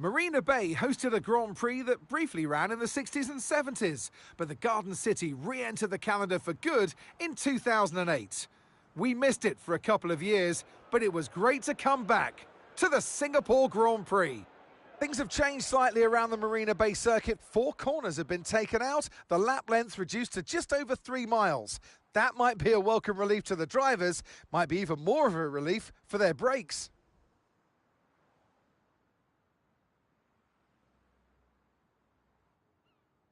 Marina Bay hosted a Grand Prix that briefly ran in the 60s and 70s, but the Garden City re-entered the calendar for good in 2008. We missed it for a couple of years, but it was great to come back to the Singapore Grand Prix. Things have changed slightly around the Marina Bay circuit. 4 corners have been taken out, the lap length reduced to just over 3 miles. That might be a welcome relief to the drivers, might be even more of a relief for their brakes.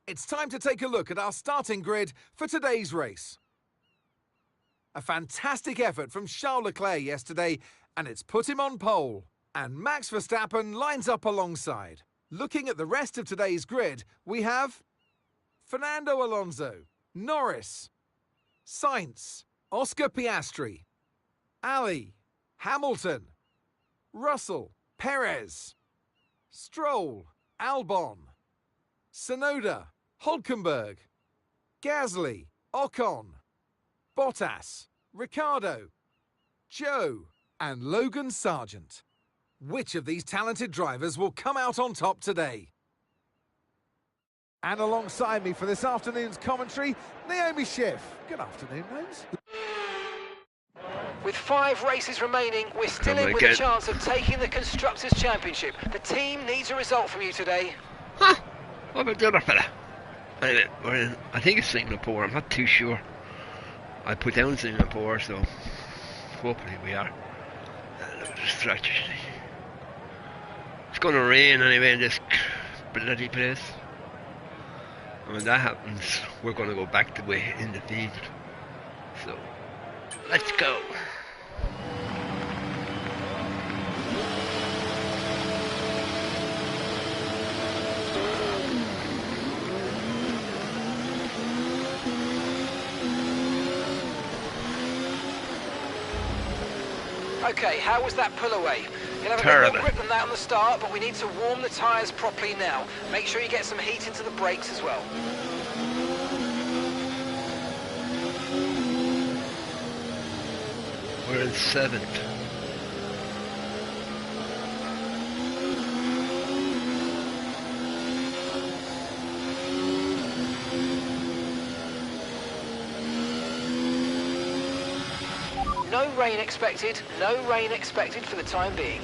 It's time to take a look at our starting grid for today's race. A fantastic effort from Charles Leclerc yesterday, and it's put him on pole. And Max Verstappen lines up alongside. Looking at the rest of today's grid, we have Fernando Alonso, Norris, Sainz, Oscar Piastri, Ali, Hamilton, Russell, Perez, Stroll, Albon, Tsunoda, Hülkenberg, Gasly, Ocon, Bottas, Ricciardo, Zhou, and Logan Sargent. Which of these talented drivers will come out on top today? And alongside me for this afternoon's commentary, Naomi Schiff. Good afternoon, Nose. With 5 races remaining, we're still in with a chance of taking the Constructors' Championship. The team needs a result from you today. Huh? What about the other fella? We're in, I think it's Singapore, I'm not too sure. I put down Singapore, so hopefully we are. Stretch. It's going to rain anyway in this bloody place. And when that happens, we're going to go back the way in the field. So, let's go. Okay, how was that pull away? You'll have a bit more grip than that on the start, but we need to warm the tyres properly now. Make sure you get some heat into the brakes as well. We're in 7th. No rain expected for the time being.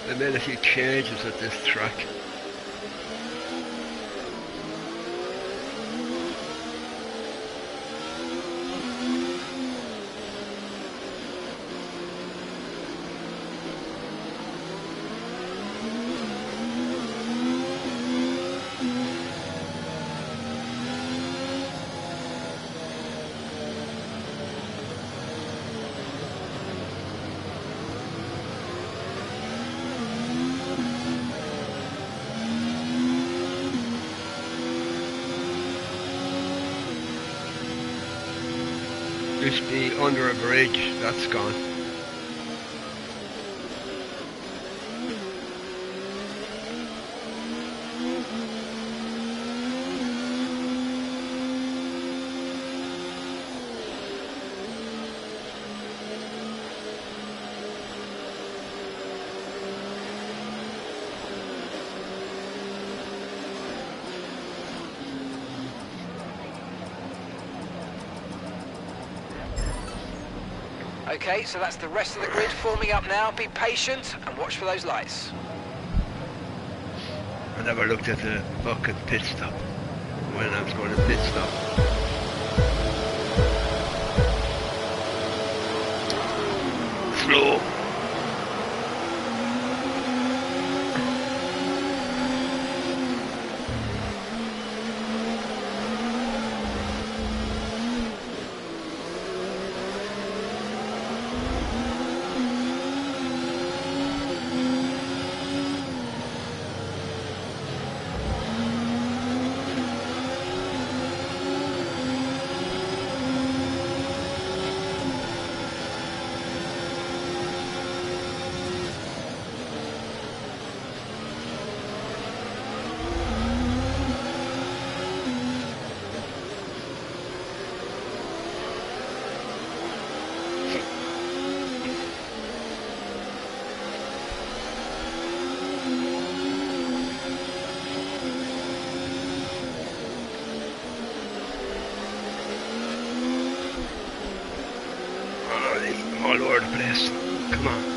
They made a few changes at this track. Used to be under a bridge, that's gone. Okay, so that's the rest of the grid forming up now. Be patient and watch for those lights. I never looked at the fucking pit stop when I was going to pit stop. Slow. over the place. Come on.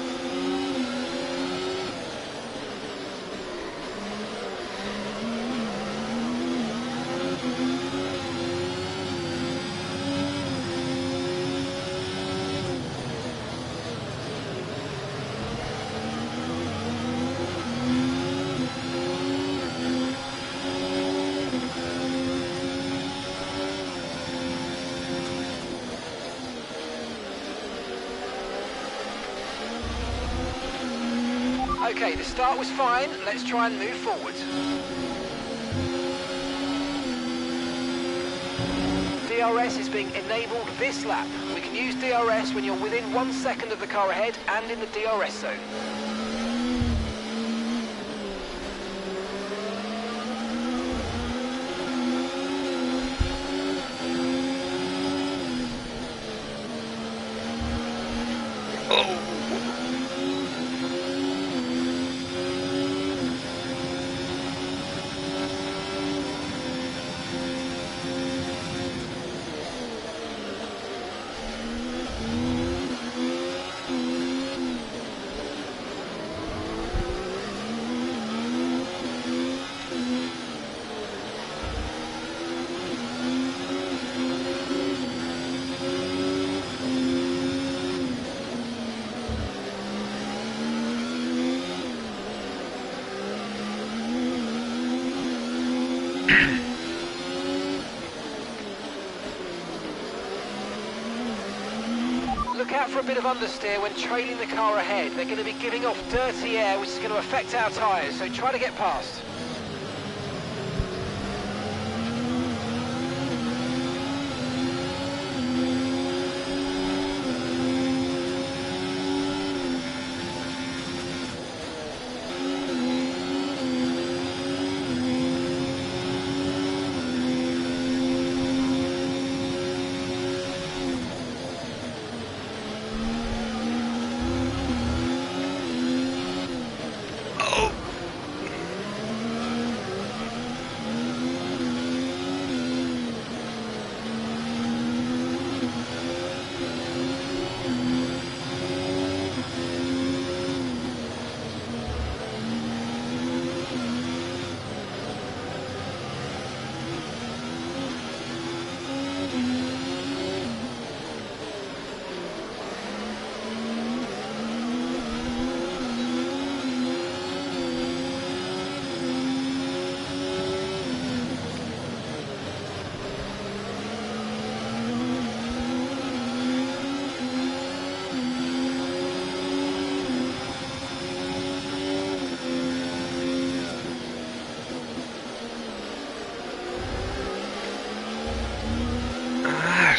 Okay, the start was fine. Let's try and move forward. DRS is being enabled this lap. We can use DRS when you're within 1 second of the car ahead and in the DRS zone. Look out for a bit of understeer when trailing the car ahead. They're going to be giving off dirty air, which is going to affect our tyres, so try to get past.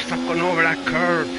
Stop going over that curve.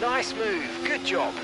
Nice move, good job.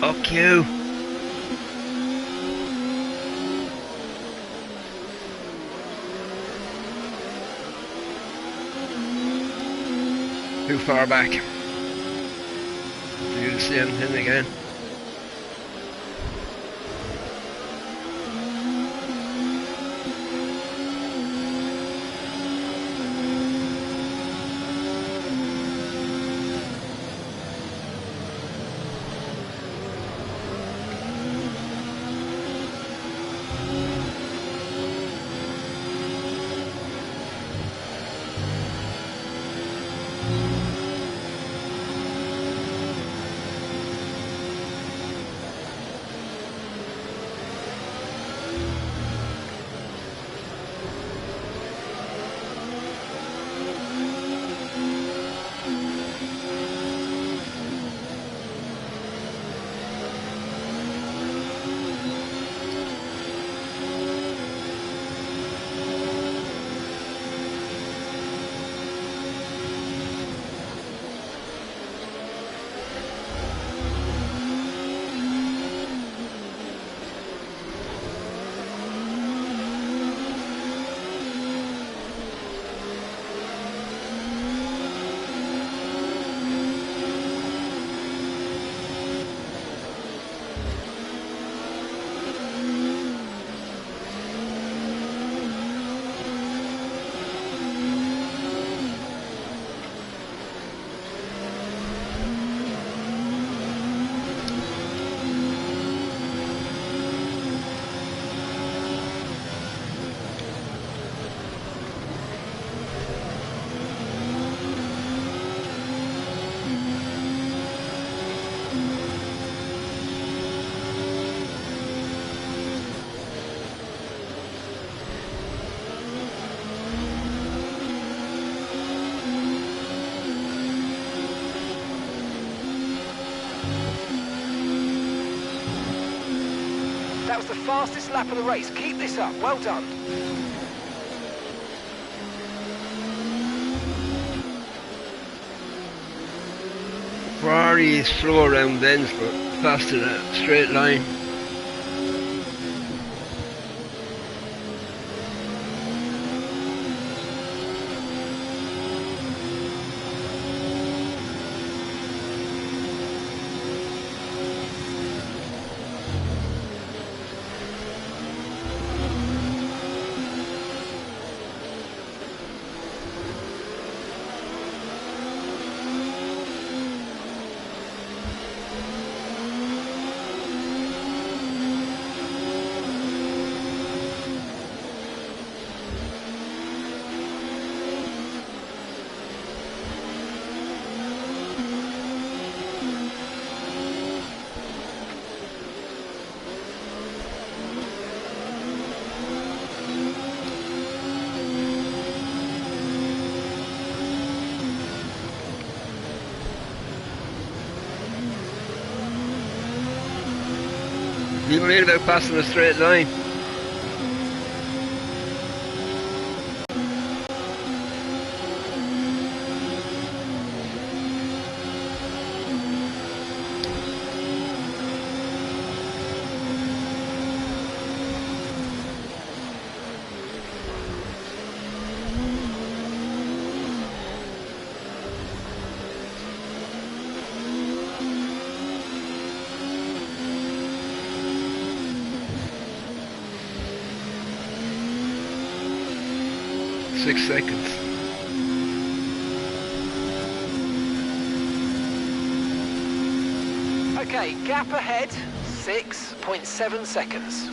Fuck you. Too far back. Do the same thing again. That was the fastest lap of the race. Keep this up. Well done. Ferrari is slow around bends, but fast in a straight line. You made about passing a straight line. Seconds. Okay, gap ahead, 6.7 seconds.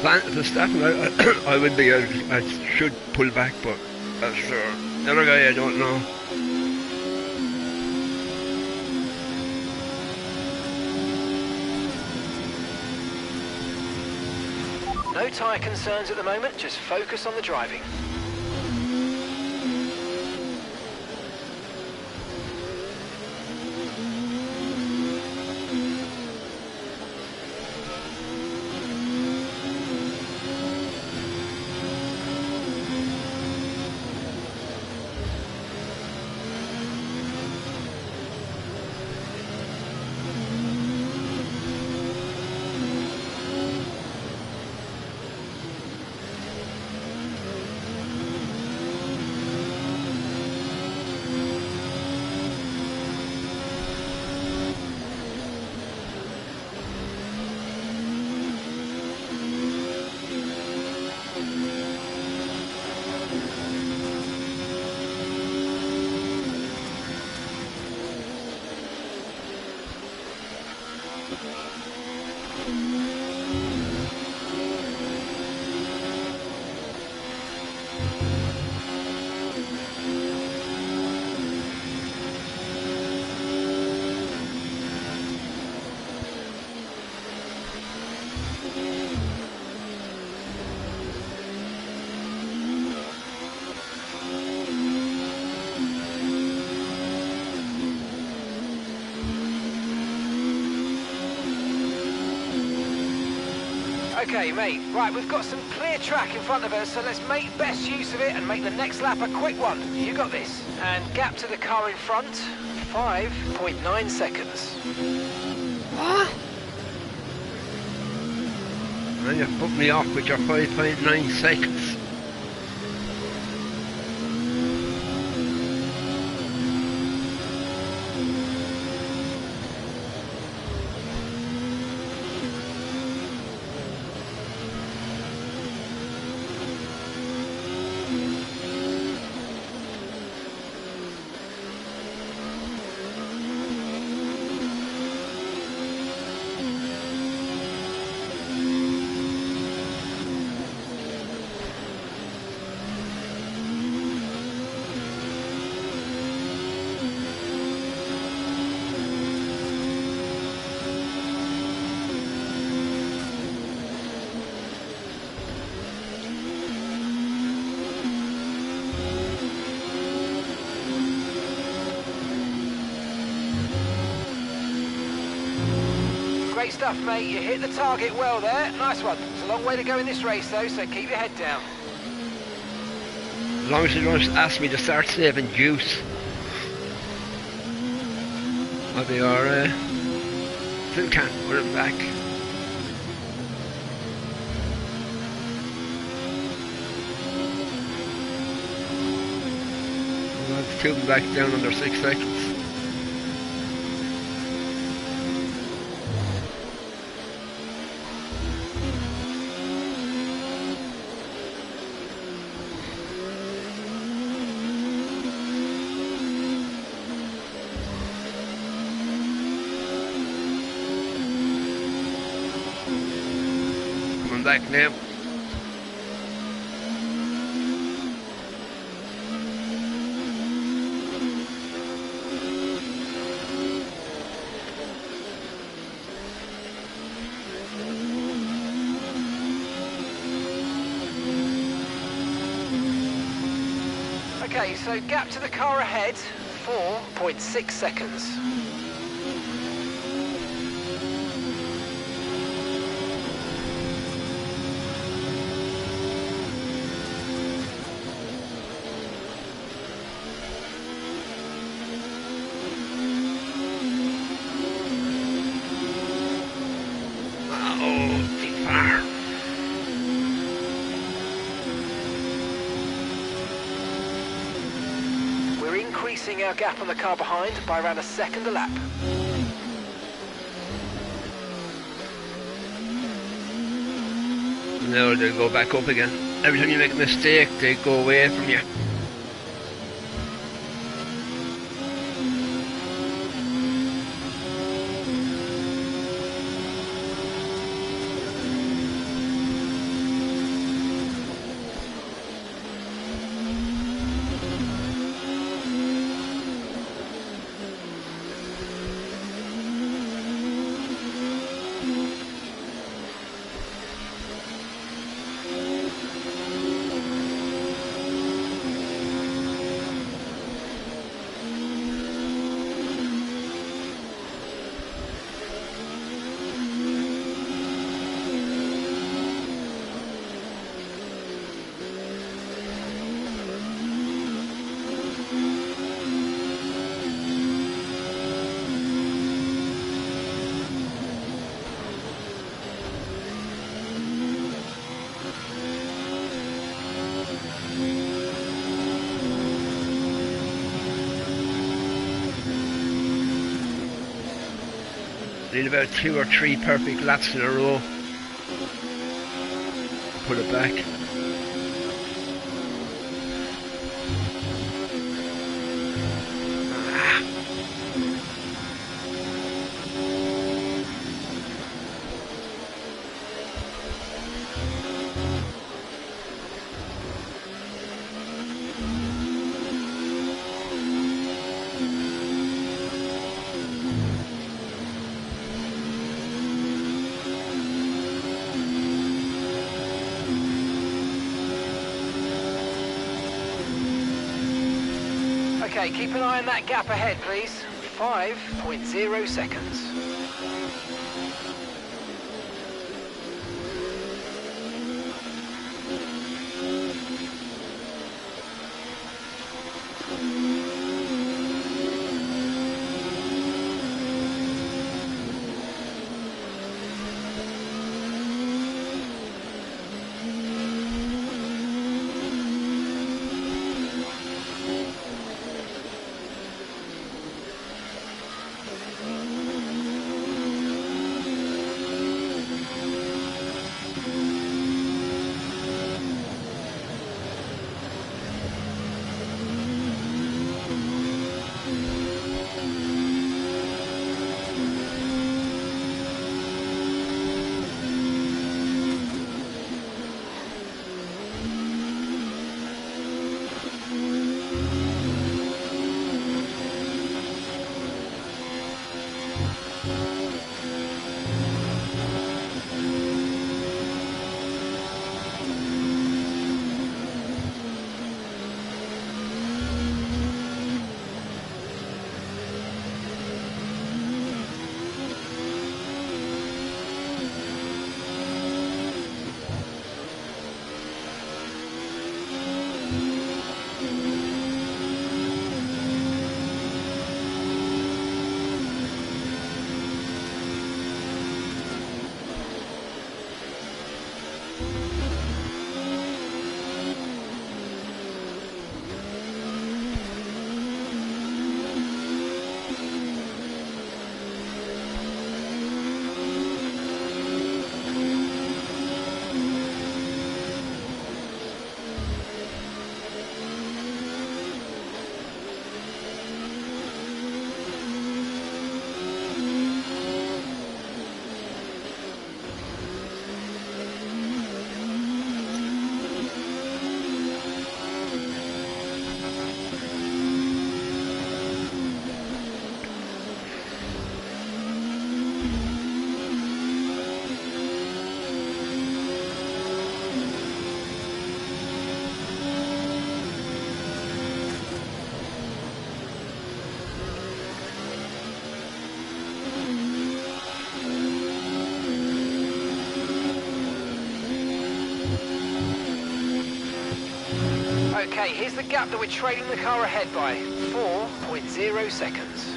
Verstappen, I would be. I should pull back, but the other guy, I don't know. No tyre concerns at the moment, just focus on the driving. Okay, mate. Right, we've got some clear track in front of us, so let's make best use of it and make the next lap a quick one. You got this. And gap to the car in front, 5.9 seconds. What? Well, you put me off with your 5.9 seconds. Great stuff, mate. You hit the target well there. Nice one. It's a long way to go in this race, though, so keep your head down. As long as you don't ask me to start saving juice, I'll be alright. Still can't put it back. I'll tilt back down under 6 seconds. Back now. Okay, so gap to the car ahead, 4.6 seconds. Increasing our gap on the car behind by around a second a lap. No, they'll go back up again. Every time you make a mistake, they go away from you. Need about 2 or 3 perfect laps in a row. Put it back. Okay, keep an eye on that gap ahead, please. 5.0 seconds. Okay, here's the gap that we're trailing the car ahead by. 4.0 seconds.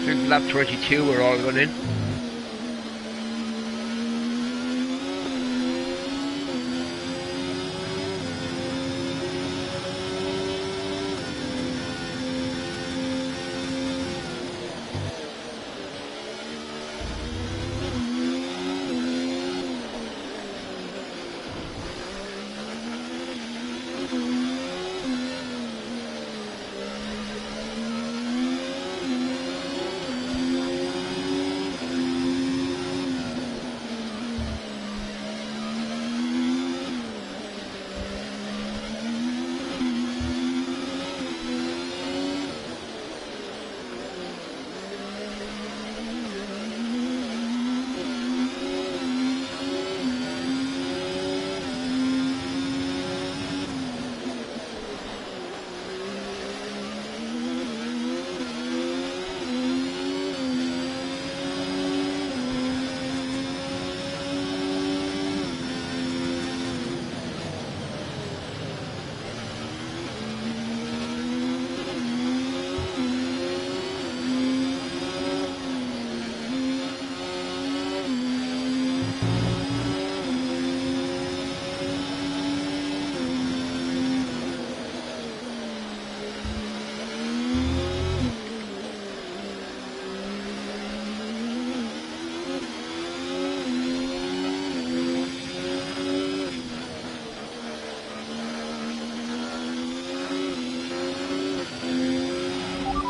Since lap 32 we're all going in.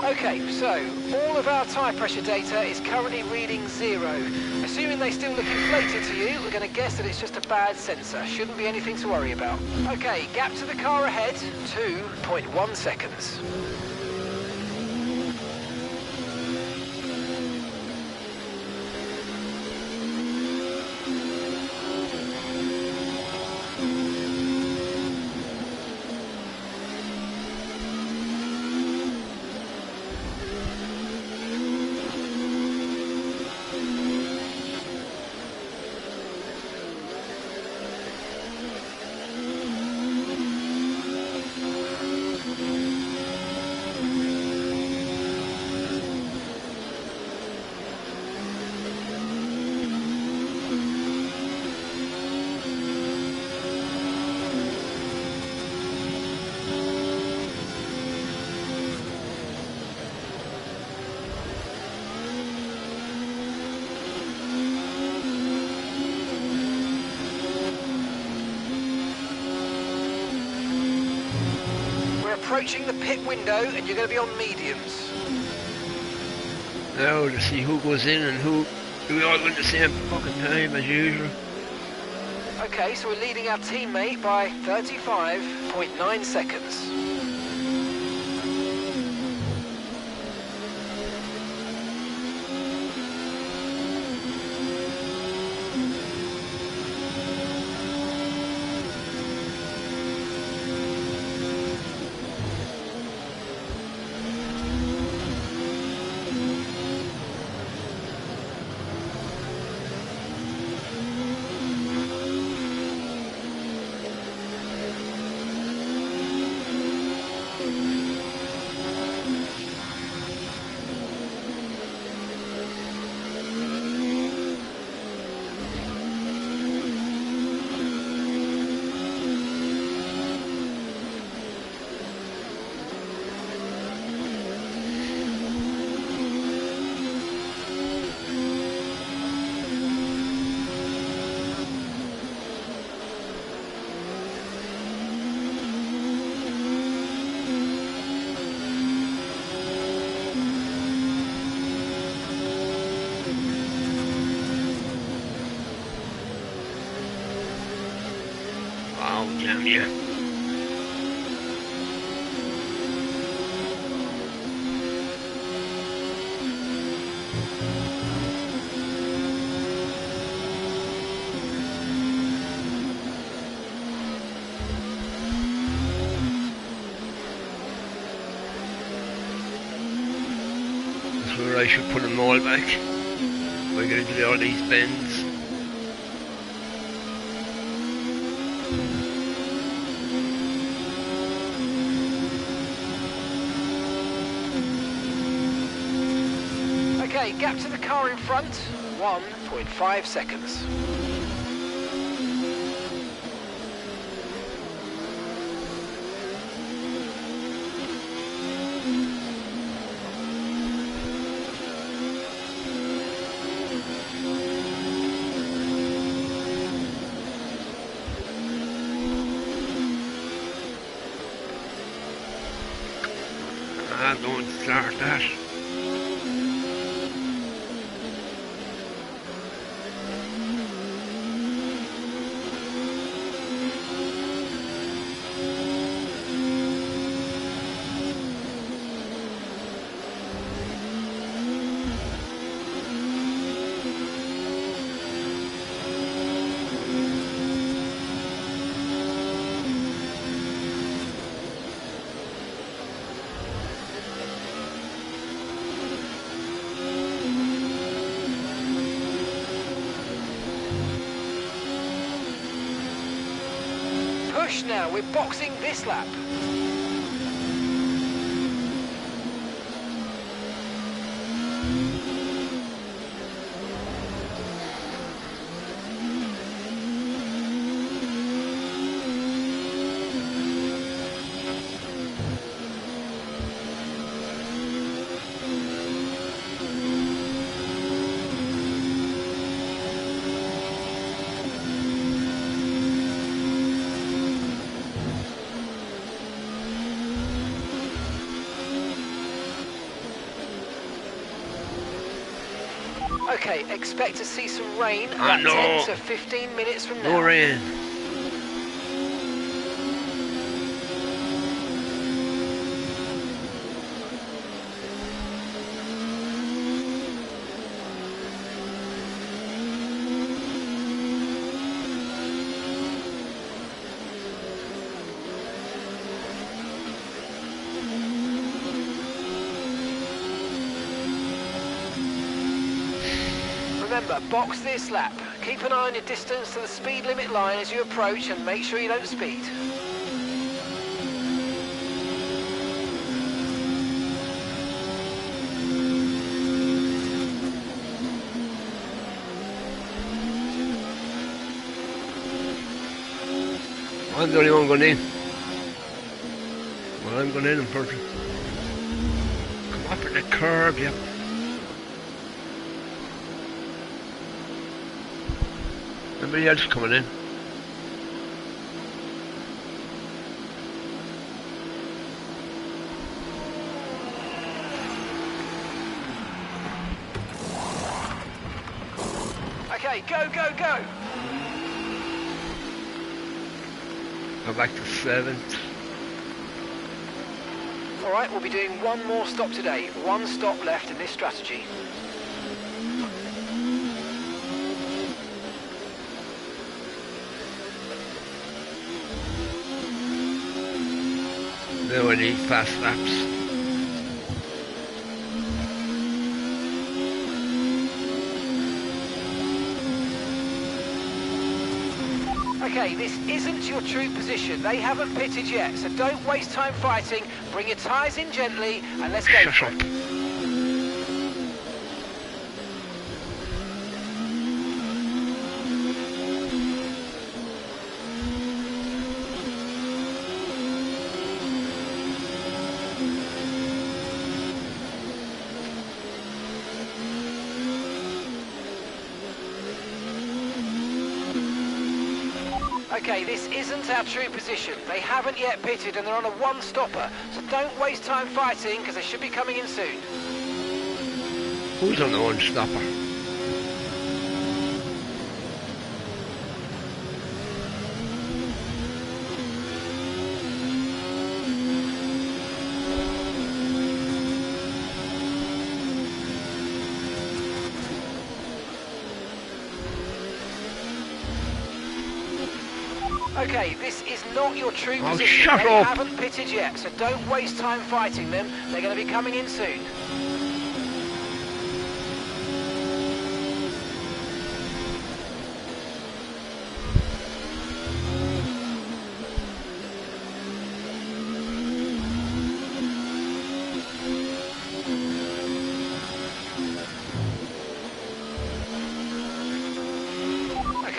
Okay, so all of our tyre pressure data is currently reading 0. Assuming they still look inflated to you, we're going to guess that it's just a bad sensor. Shouldn't be anything to worry about. Okay, gap to the car ahead, 2.1 seconds. Approaching the pit window and you're going to be on mediums. Now to see who goes in and who we all going the same fucking time as usual. Okay, so we're leading our teammate by 35.9 seconds. Damn you. That's where I should put them all back. We're going to do all these bends. gap to the car in front, 1.5 seconds. Don't start that. Push now, we're boxing this lap. Okay, expect to see some rain about 10 to 15 minutes from now. No rain. Remember, box this lap. Keep an eye on your distance to the speed limit line as you approach and make sure you don't speed. I'm the only one going in. Well, I'm going in first. Come up at the curb, yep. Everybody else coming in. Okay, go, go, go! Go back to 7th. Alright, we'll be doing one more stop today. One stop left in this strategy. Now I need fast laps. Okay, this isn't your true position. They haven't pitted yet, so don't waste time fighting. Bring your tyres in gently and let's go. Shut up. Okay, this isn't our true position. They haven't yet pitted and they're on a one-stopper, so don't waste time fighting because they should be coming in soon. Who's on the one stopper? Okay, this is not your true Oh, position. shut They up. haven't pitted yet, so don't waste time fighting them. They're going to be coming in soon.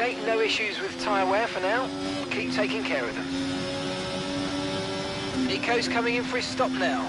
Okay, no issues with tyre wear for now. Keep taking care of them. Nico's coming in for his stop now.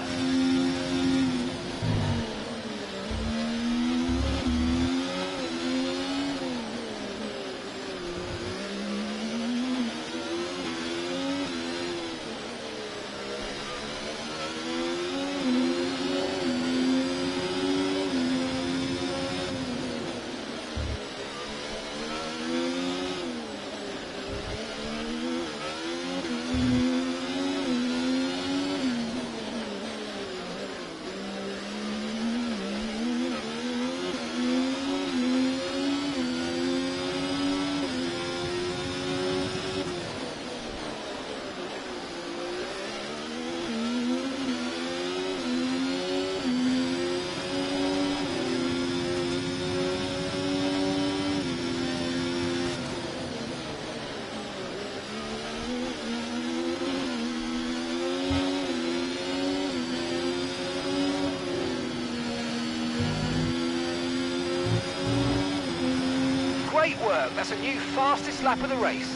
Great work, that's a new fastest lap of the race.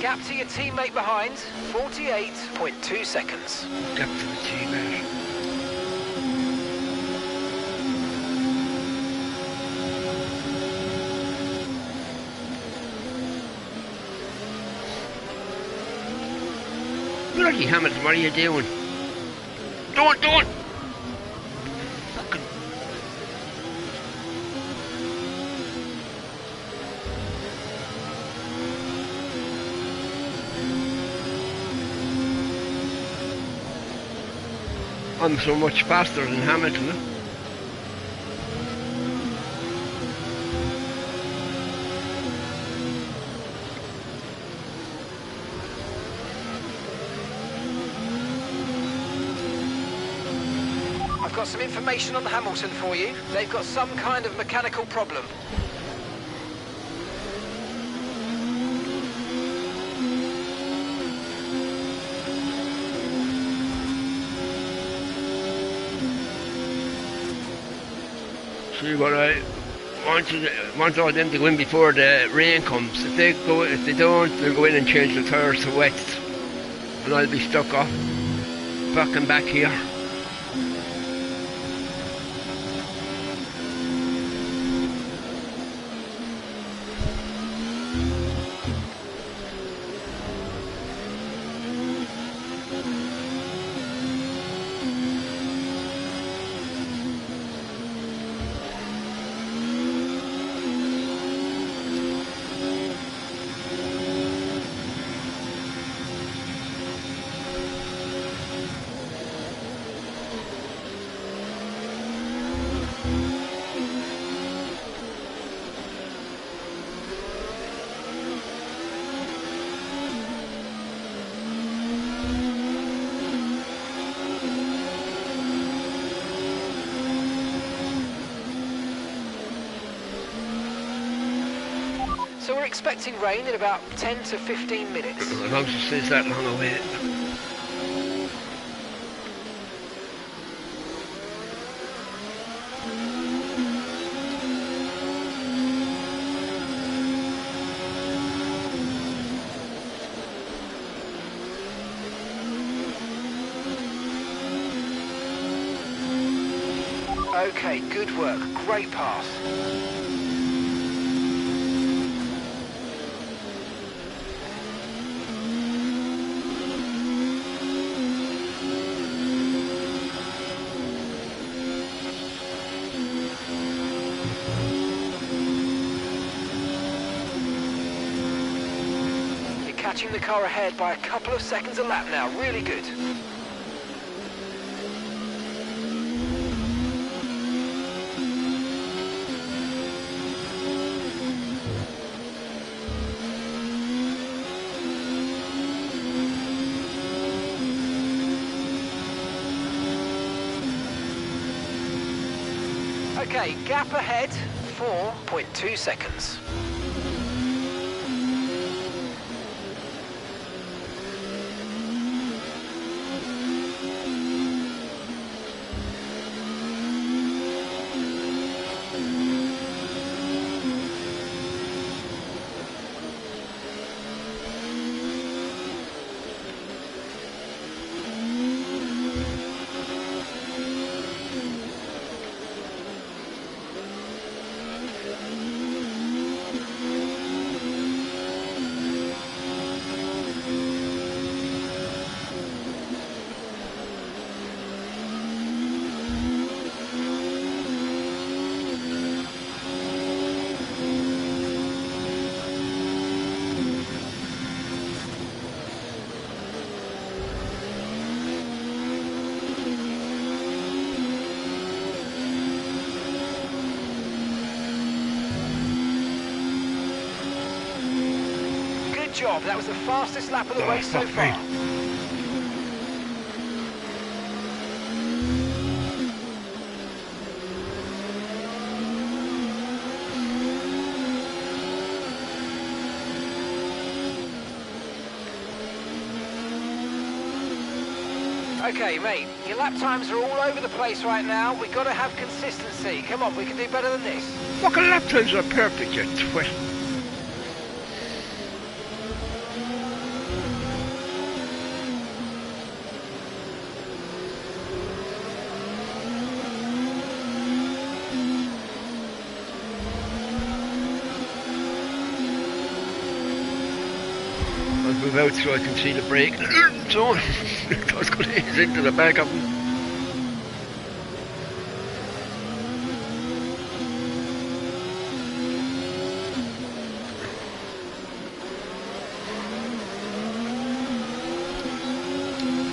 Gap to your teammate behind, 48.2 seconds. Gap to the teammate. Bloody Hamilton, what are you doing? Don't! Fucking... I'm so much faster than Hamilton. I've got some information on Hamilton for you. They've got some kind of mechanical problem. See what I want all them to go in before the rain comes. If they don't, they'll go in and change the tyres to wets, and I'll be stuck off back and back here. So we're expecting rain in about 10 to 15 minutes. As long as it stays that long away. Okay, good work. Great pass. You're catching the car ahead by a couple of seconds a lap now. Really good. Okay, gap ahead, 4.2 seconds. job. That was the fastest lap of the race so fuck far. me. Okay, mate, your lap times are all over the place right now. We've got to have consistency. Come on, we can do better than this. Fucking lap times are perfect, you twit. I'll move out so I can see the brake. So, I was going to ease into the back of him.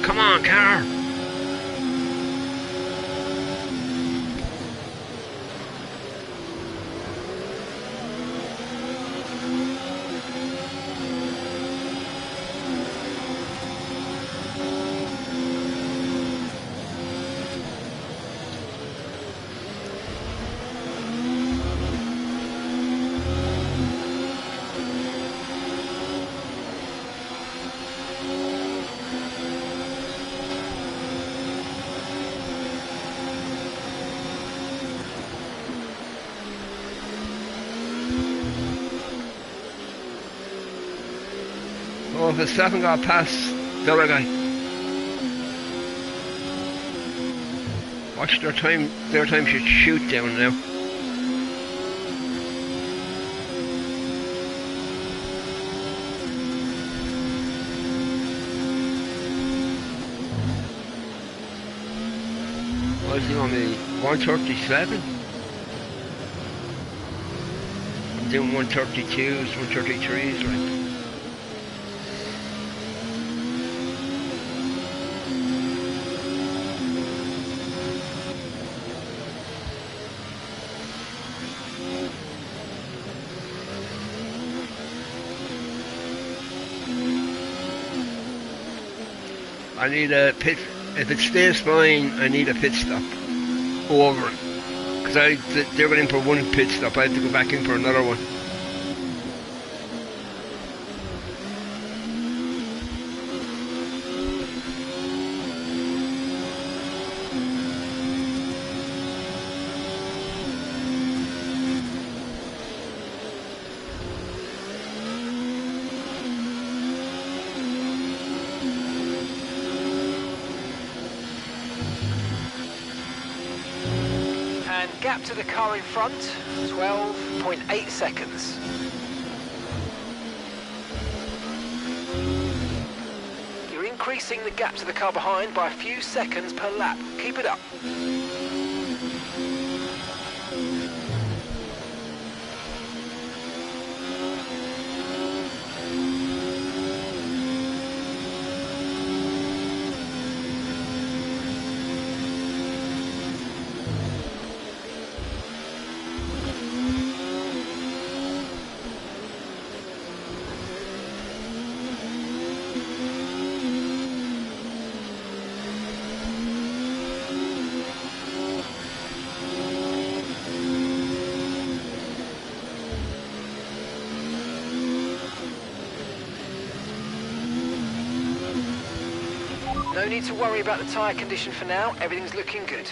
Come on, car. Oh, if it's haven't got past the other guy. Watch their time should shoot down now. What's he on me? 137? I'm doing 132s, 133s, like. I need a pit. If it stays fine, I need a pit stop over it. Because they were in for one pit stop, I had to go back in for another one. And gap to the car in front, 12.8 seconds. You're increasing the gap to the car behind by a few seconds per lap. Keep it up. No need to worry about the tyre condition for now, everything's looking good.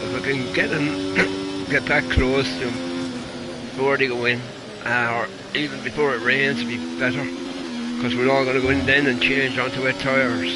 If I can get that close to them before they go in, or even before it rains, it'd be better. Because we're all going to go in then and change onto wet tyres.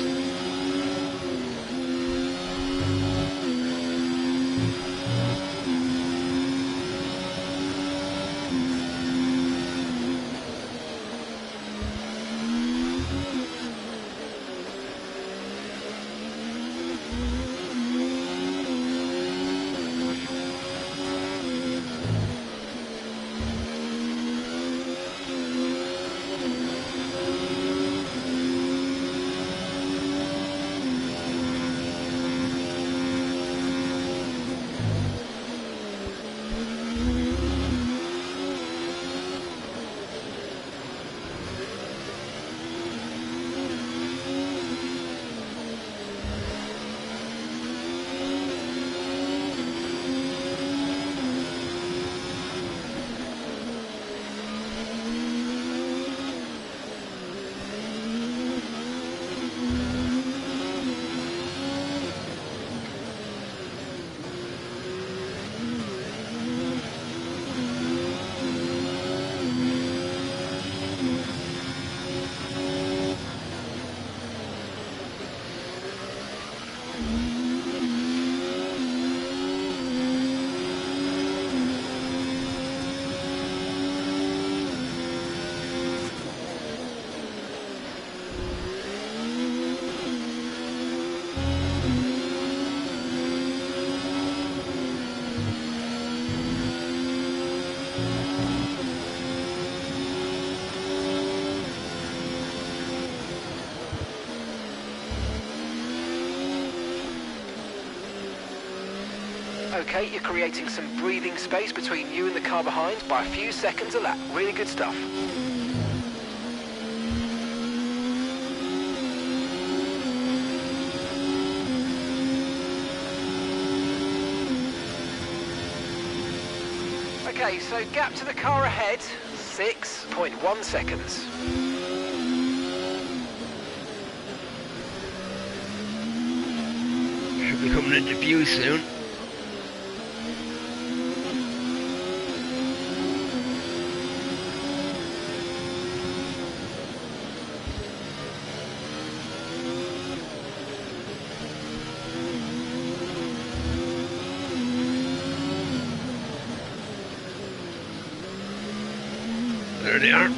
Okay, you're creating some breathing space between you and the car behind by a few seconds a lap. Really good stuff. Okay, so gap to the car ahead, 6.1 seconds. Should be coming into view soon. There they are.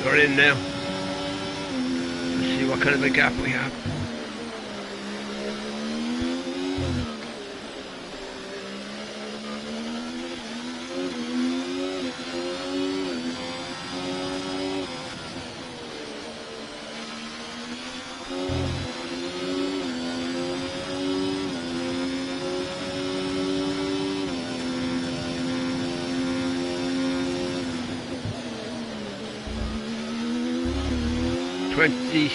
We're in now. Let's see what kind of a gap we have.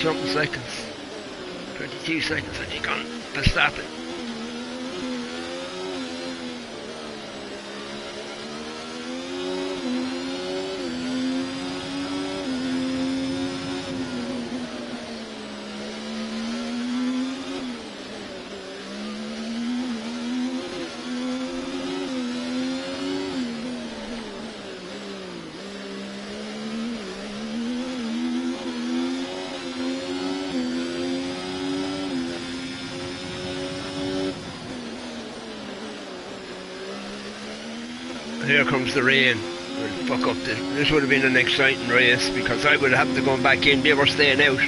Something seconds, 22 seconds I think on Verstappen. Here comes the rain. We'll fuck up this would have been an exciting race because I would have to go back in. They were staying out.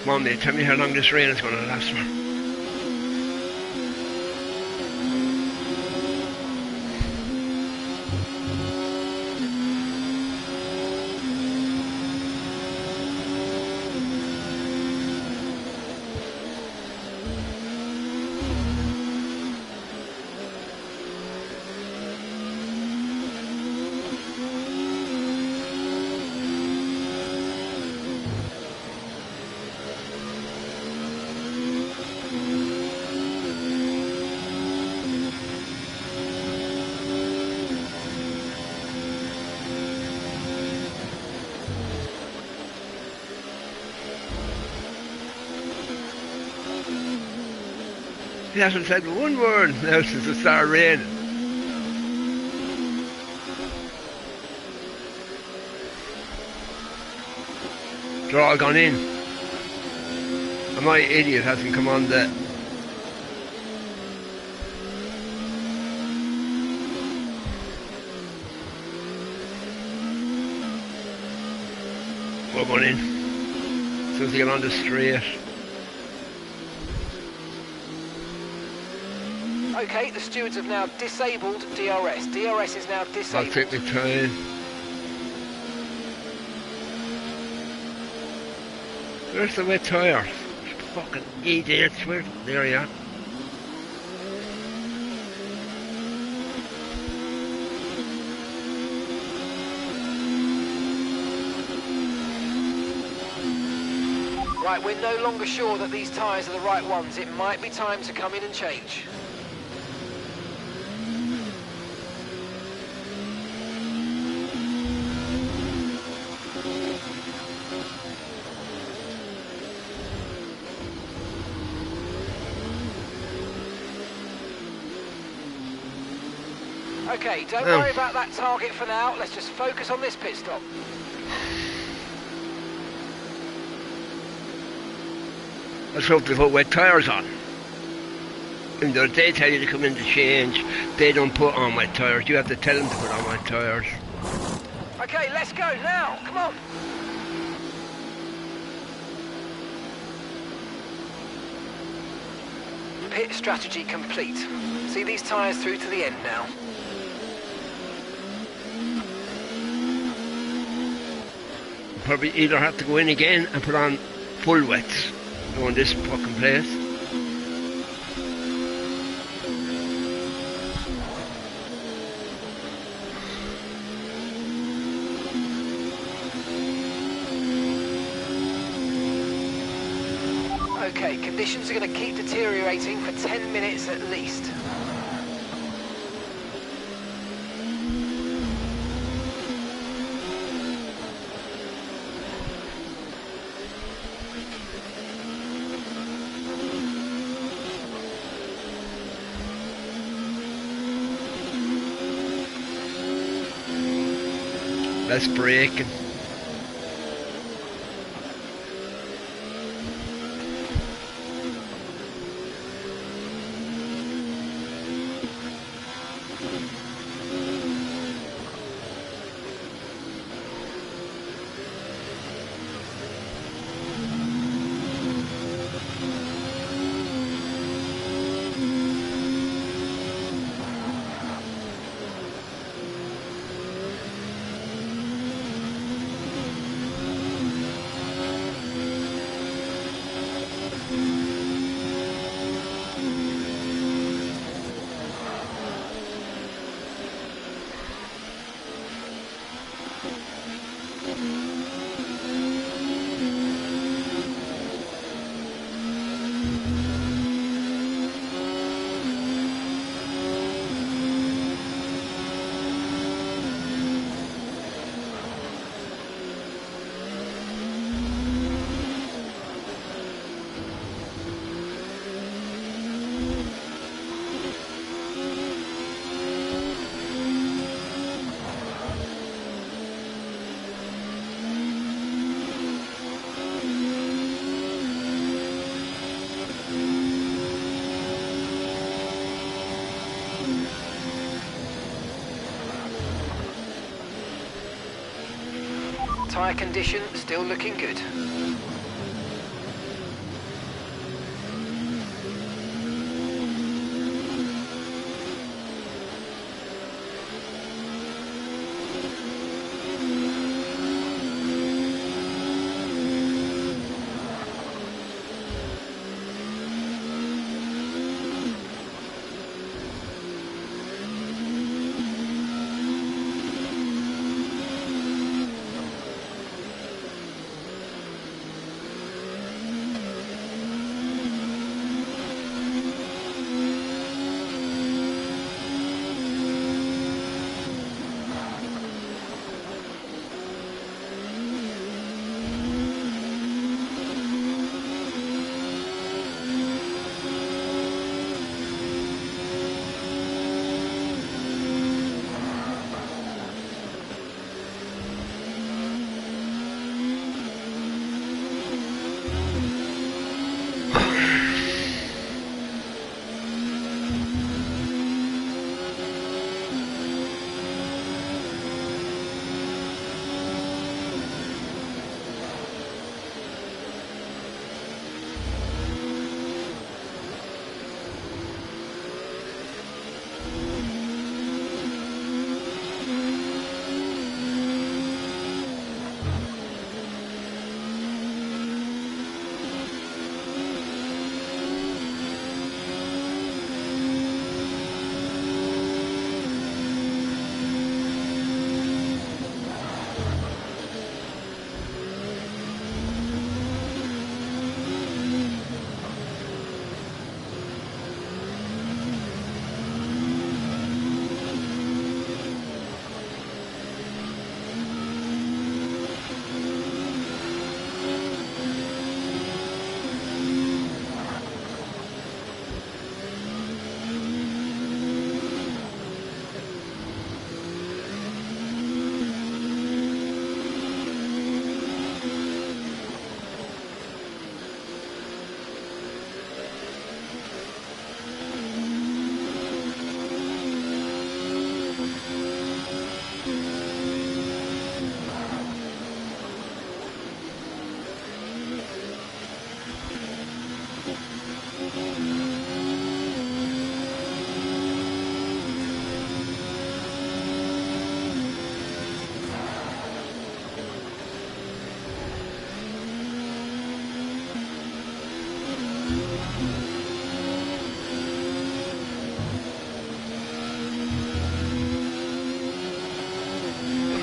Come on, mate, tell me how long this rain is going to last for. He hasn't said one word now since it started raining. They're all gone in. And my idiot hasn't come on the... We're going in. As soon as they get on the straight. Okay, the stewards have now disabled DRS. DRS is now disabled. I'll take my time. Where's the wet tyre? Fucking idiots. Where? There you are. Right, we're no longer sure that these tyres are the right ones. It might be time to come in and change. Okay, don't worry about that target for now. Let's just focus on this pit stop. Let's hope they put wet tyres on. And they tell you to come in to change, they don't put on wet tyres. You have to tell them to put on wet tyres. Okay, let's go now. Come on. Pit strategy complete. See these tyres through to the end now. Probably either have to go in again and put on full wets on this fucking place. Okay, conditions are going to keep deteriorating for 10 minutes at least. Less braking. Tyre condition still looking good.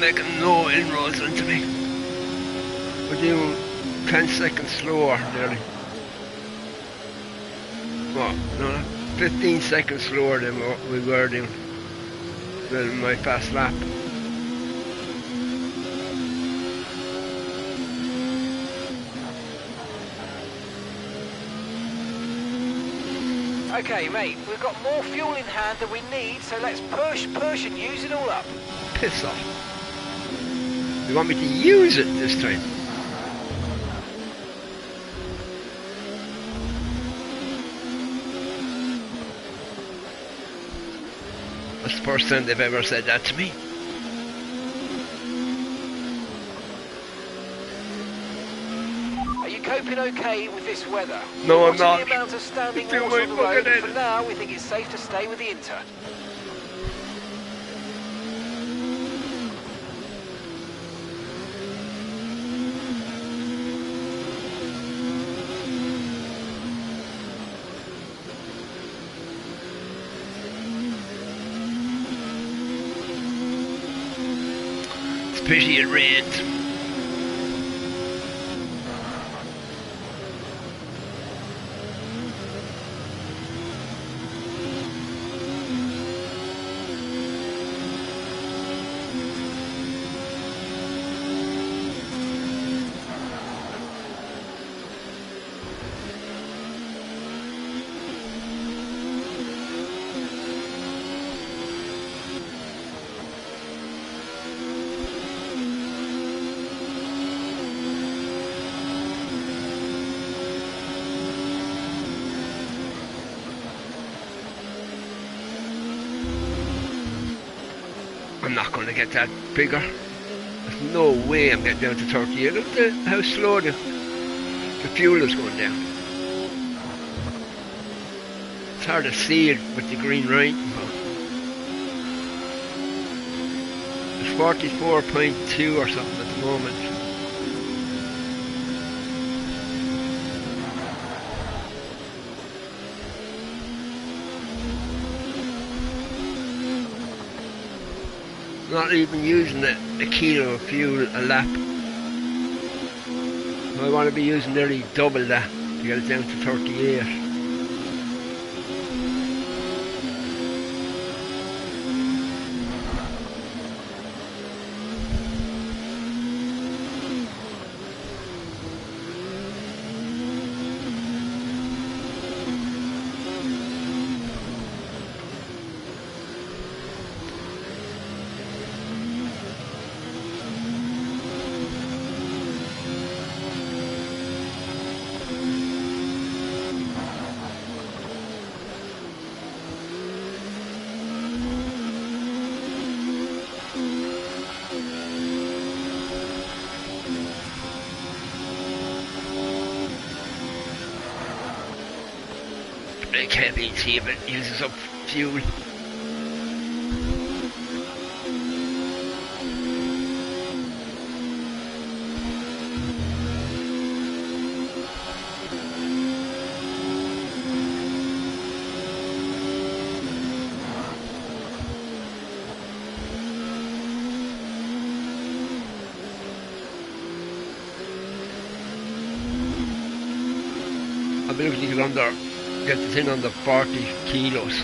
making no inroads into me. We're doing 10 seconds slower nearly. What? No, 15 seconds slower than what we were doing than my fast lap. Okay, mate, we've got more fuel in hand than we need, so let's push and use it all up. Piss off. You want me to use it this time? That's the first time they've ever said that to me. Are you coping okay with this weather? No, I'm What's not. the amount of standing It's too water on the much road? fucking For head. now, we think it's safe to stay with the Inter. It's a pity it rained. I'm not going to get that bigger. There's no way I'm getting down to 38. Look at how slow the fuel is going down. It's hard to see it with the green light. It's 44.2 or something at the moment. Not even using a kilo of fuel a lap. I want to be using nearly double that to get it down to 38. Brake heavy see if it uses up fuel. I'll be looking to get the thing under 40 kilos.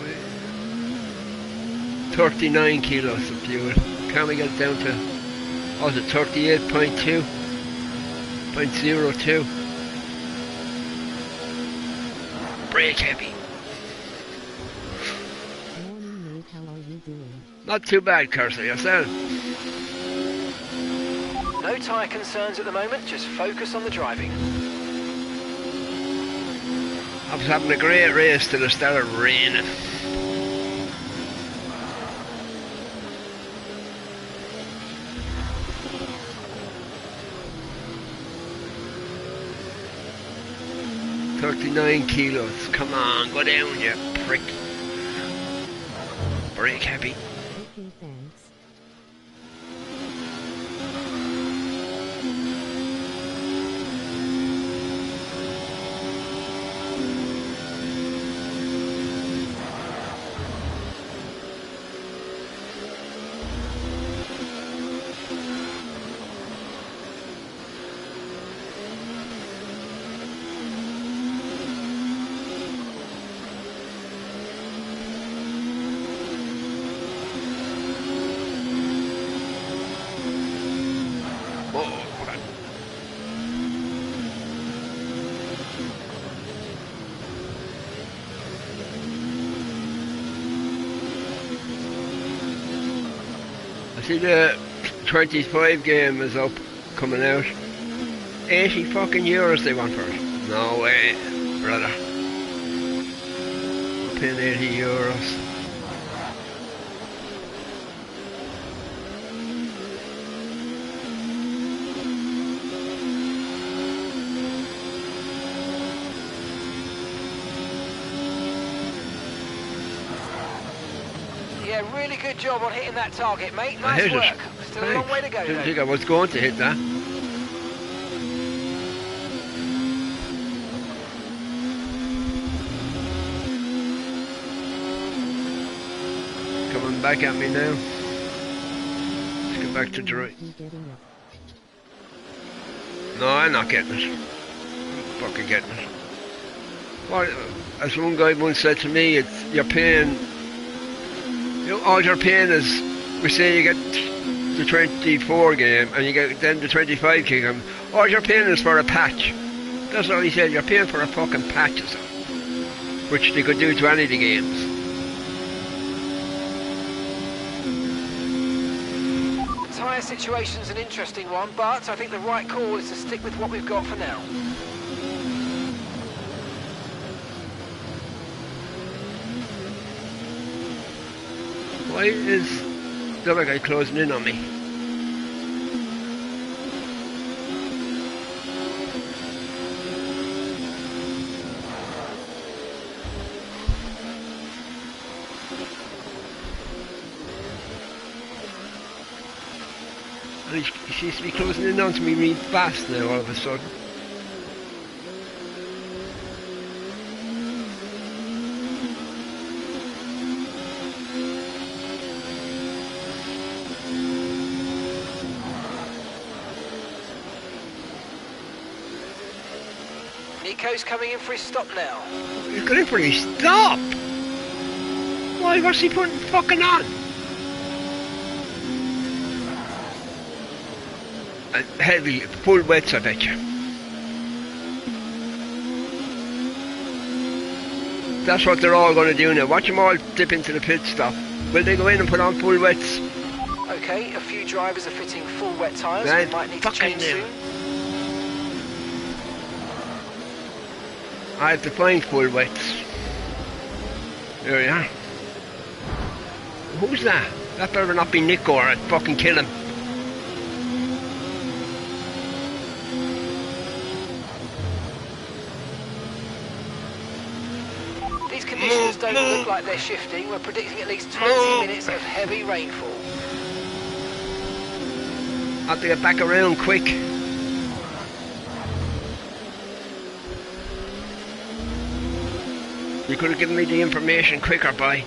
Oh, 39 kilos of fuel. Can we get it down to, what was it, 38.2? 0.02. Brake heavy. Morning, mate. How are you doing? Not too bad, Cursor, yourself. No tyre concerns at the moment, just focus on the driving. I was having a great race till it started raining. "39 kilos. Come on, go down, you prick." Brake heavy. Okay, thanks. I see the 25 game is up, coming out. 80 fucking euros they want for it. No way, brother. I'm paying 80 euros. Yeah, really good job on hitting that target, mate. I Nice hit work. it. Still a long way to go, Didn't though. think I was going to hit that. Coming back at me now. Let's get back to Detroit. You getting it? No, I'm not getting it. I'm fucking getting it. Well, as one guy once said to me, it's you're paying. All you're paying is, we say you get the 24 game and you get then the 25 game. All you're paying is for a patch. That's all he said. You're paying for a fucking patch, or something, which they could do to any of the games. The tyre situation's an interesting one, but I think the right call is to stick with what we've got for now. Why is the other guy closing in on me? And he seems to be closing in on me really fast now all of a sudden. Nico's coming in for his stop now. He's going for his stop! Why, what's he putting fucking on? Heavy, full wets, I bet you. That's what they're all going to do now. Watch them all dip into the pit stop. Will they go in and put on full wets? Okay, a few drivers are fitting full wet tyres. Right, We might need to fucking change them. soon. I have to find full wets. There we are. Who's that? That better not be Nico or I'd fucking kill him. These conditions don't look like they're shifting. We're predicting at least 20 minutes of heavy rainfall. I have to get back around quick. You could have given me the information quicker, boy.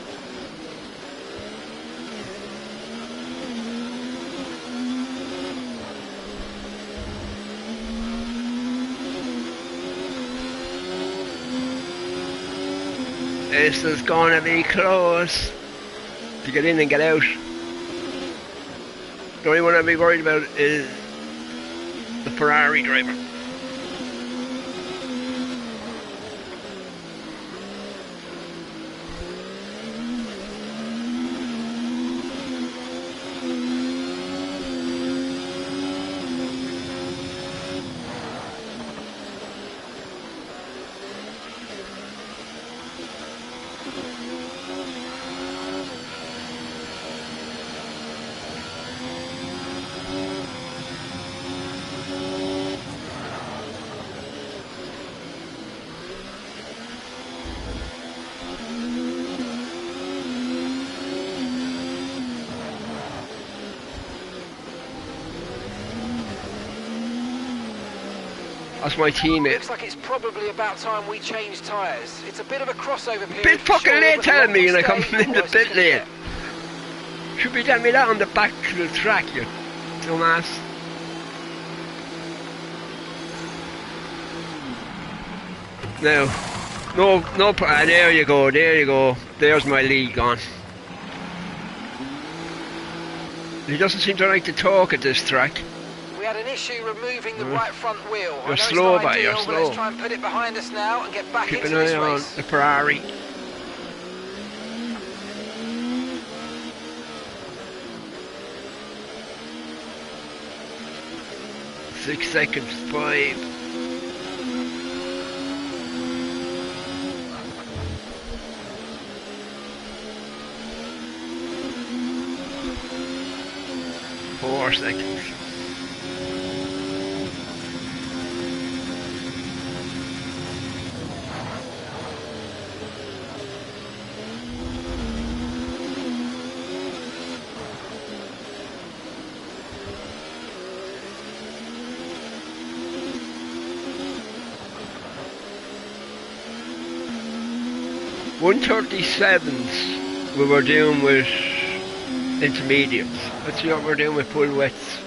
This is gonna be close to get in and get out. The only one I'd be worried about is the Ferrari driver. That's my teammate. Looks like it's probably about time we change tyres. It's a bit of a crossover period. Bit fucking sure, late but telling me, and I come stay, in the worse it pit can late. get. Should be telling me that on the back of the track, you dumbass. There you go, there you go. There's my lead gone. He doesn't seem to like to talk at this track. We had an issue removing the right front wheel. I know You're it's slow, not mate, you're ideal, but slow. let's try and put it behind us now and get back Keep into an this eye on race. the Ferrari. Six seconds, 5. Four seconds. .137s we were doing with intermediates. Let's see what we're doing with full wets.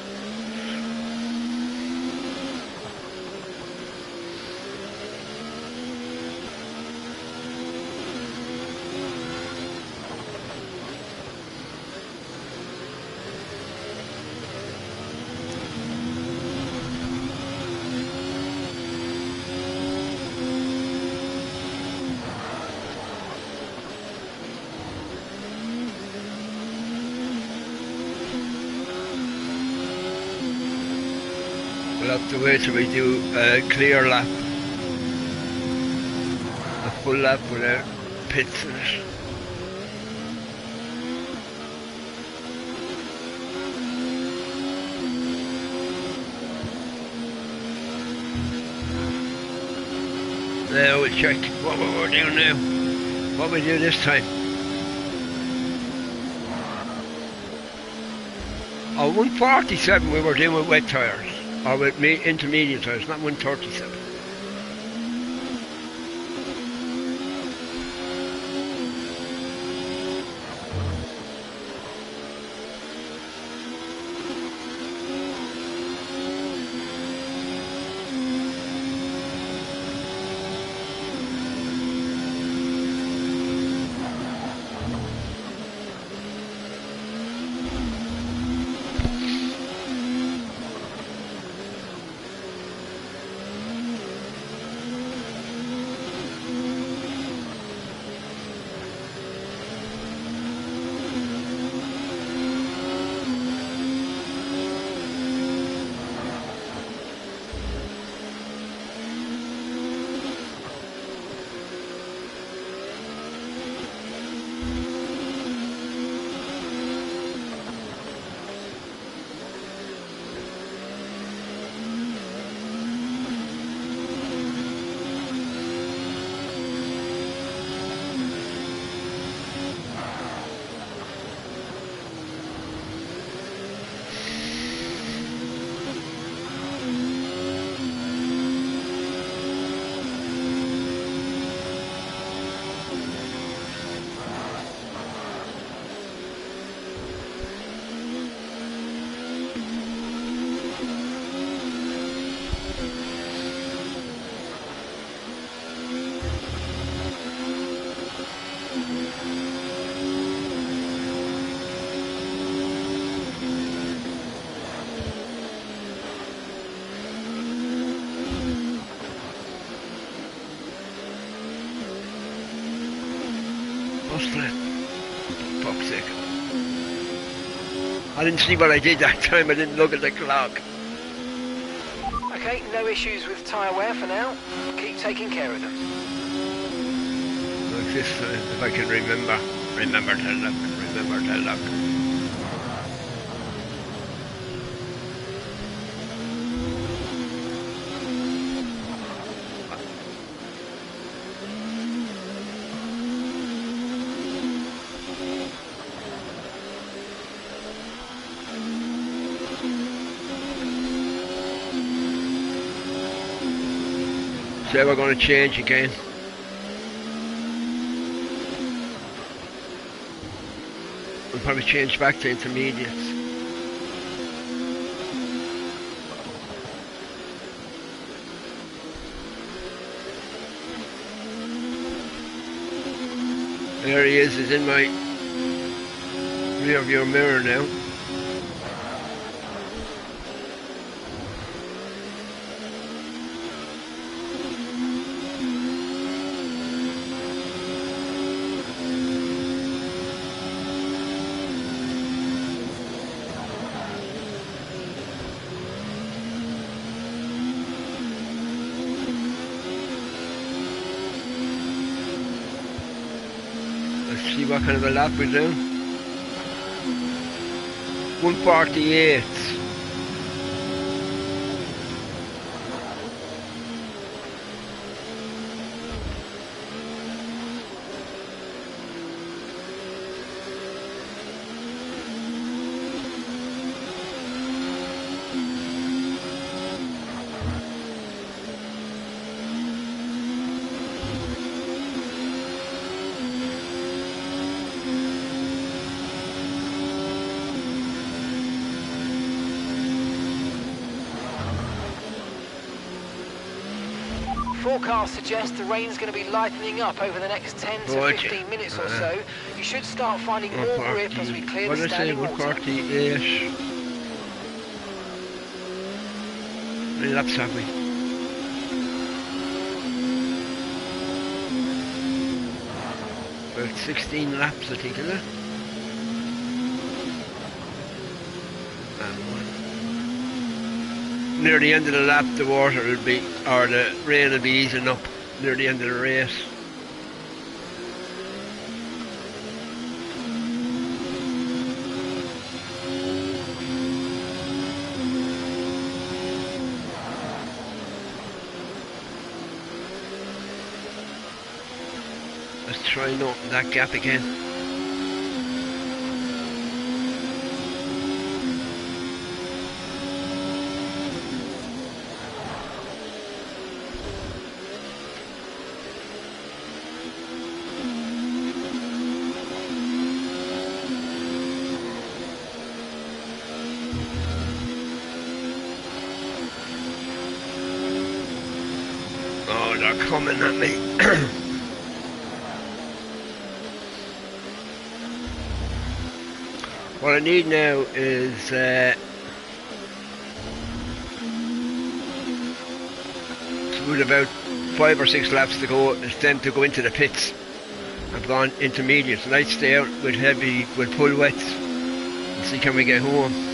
We'll have to wait till we do a clear lap. A full lap without pits in it. Now we'll check what we're doing now. What we do this time. On 147 we were doing with wet tyres. Or with intermediate tyres, not 137. First lap. Fuck's sake. I didn't see what I did that time, I didn't look at the clock. Okay, no issues with tyre wear for now. Keep taking care of them. Like this, if I can remember to look. So we're going to change again. We'll probably change back to intermediates. There he is, he's in my rear view mirror now. See what kind of a lap we're doing. 148. Forecasts suggest the rain's going to be lightening up over the next 10 to 15 minutes or so. You should start finding more grip as we clear the standing water. 148. How many laps have we? About 16 laps, I think, isn't it? Near the end of the lap, the water will be, or the rain will be easing up near the end of the race. Let's try and open that gap again. They're coming at me. What I need now is with about 5 or 6 laps to go, it's them to go into the pits. I've gone intermediate, and I'd stay out with full wets and see can we get home.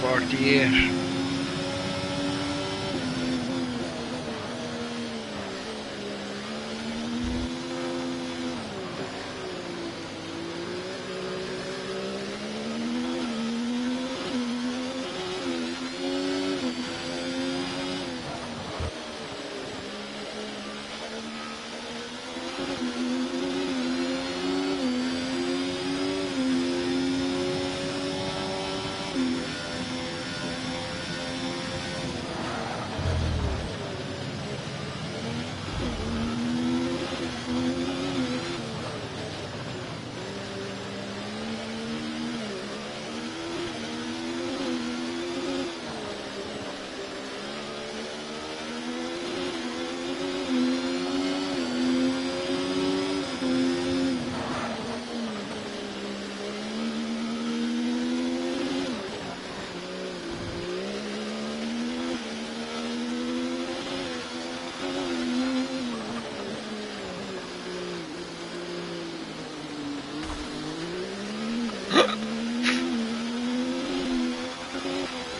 48.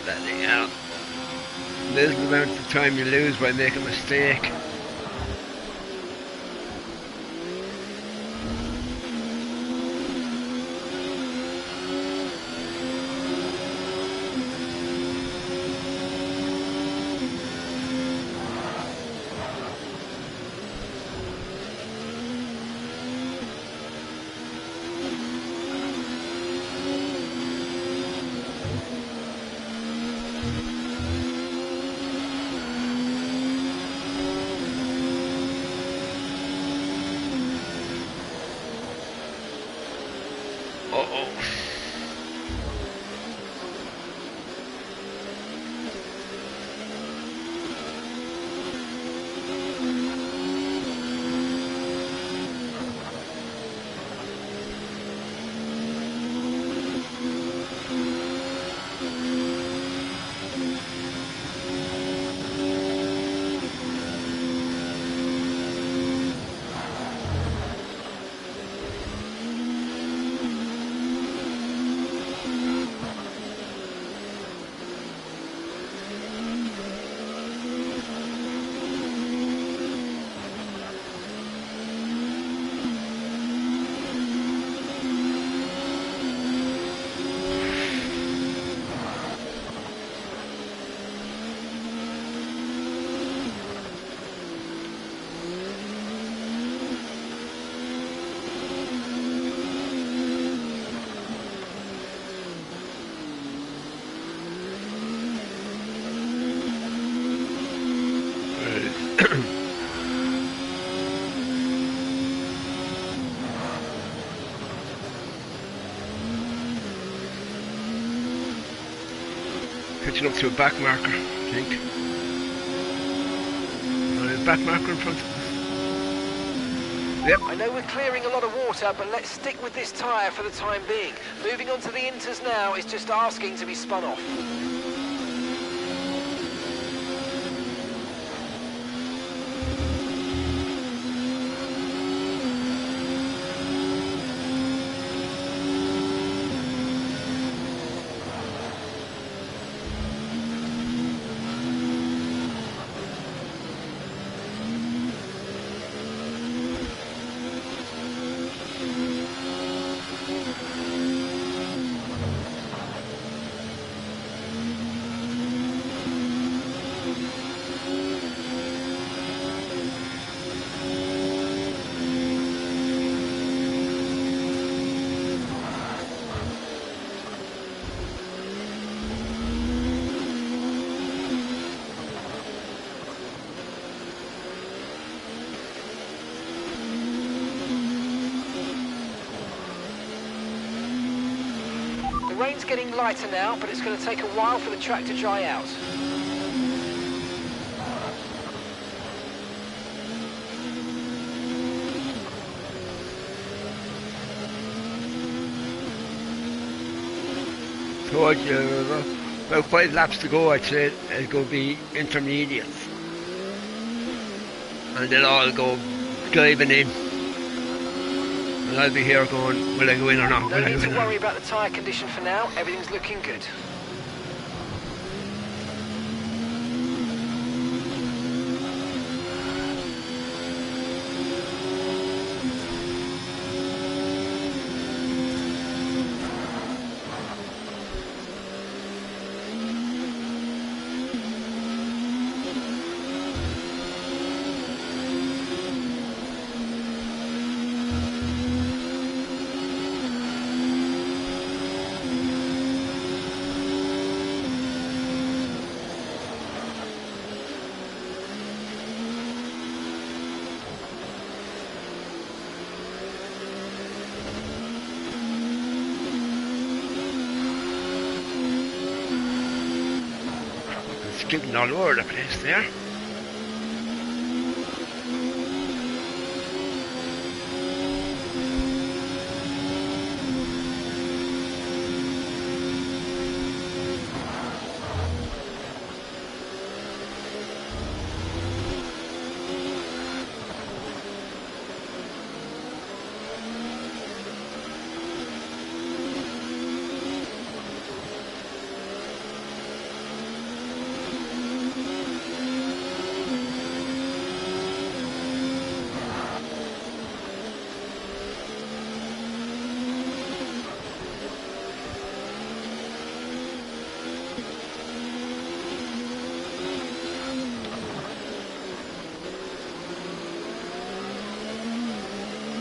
Bloody hell. There's the amount of time you lose by making a mistake. Uh-oh. Catching up to a back marker, I think. A back marker in front of us. Yep. I know we're clearing a lot of water, but let's stick with this tyre for the time being. Moving on to the inters now is just asking to be spun off. The rain's getting lighter now, but it's going to take a while for the track to dry out. Told you, about 5 laps to go, I'd say it's going to be intermediates. And they'll all go diving in. And I'll be here going, will I go in or not? No need to worry about the tyre condition for now, everything's looking good. scooting all over the place there.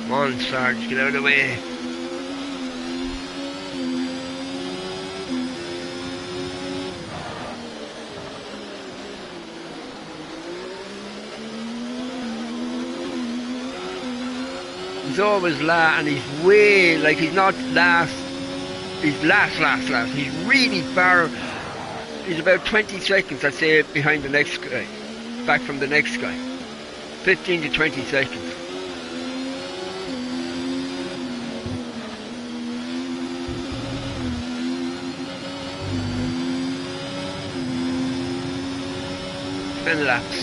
Come on, Sarge, get out of the way. He's always and he's way, like he's not last, he's last. He's really far, he's about 20 seconds, I'd say, behind the next guy, back from the next guy. 15 to 20 seconds. And laps.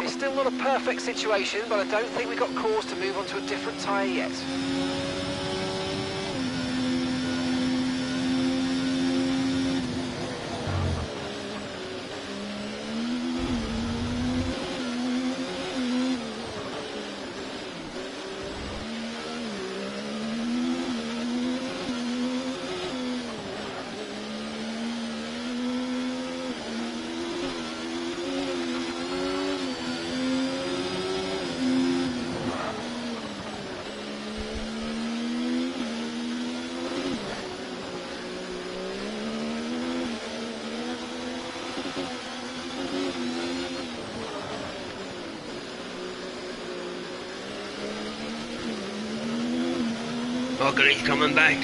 Still not a perfect situation, but I don't think we've got cause to move on to a different tyre yet. Bugger, he's coming back.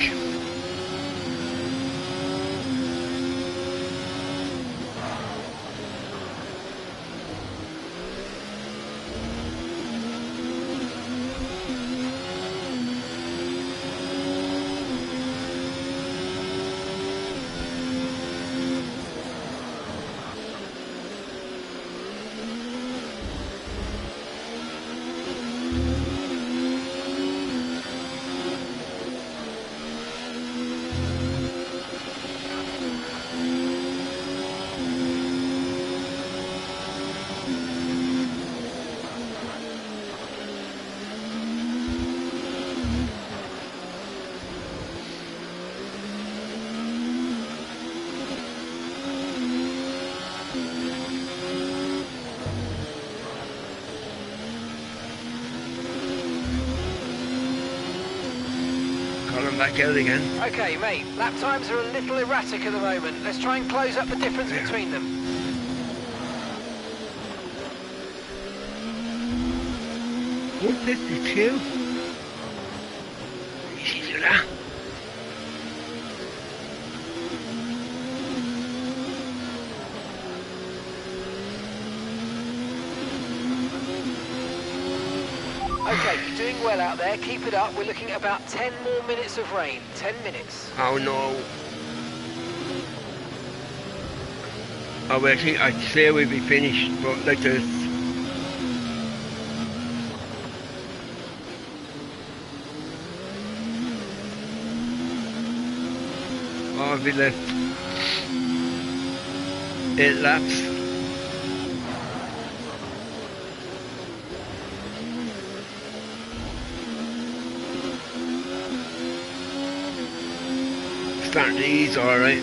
I'm back out again. Okay, mate, lap times are a little erratic at the moment. Let's try and close up the difference between them. 152. Easy to that. Okay, you're doing well out there. Keep it up. We're looking at about 10 more minutes of rain. 10 minutes. Oh no. Oh, well, I think I'd say we'd be finished, but like this. Oh, I've been left 8 laps. Starting to ease, alright.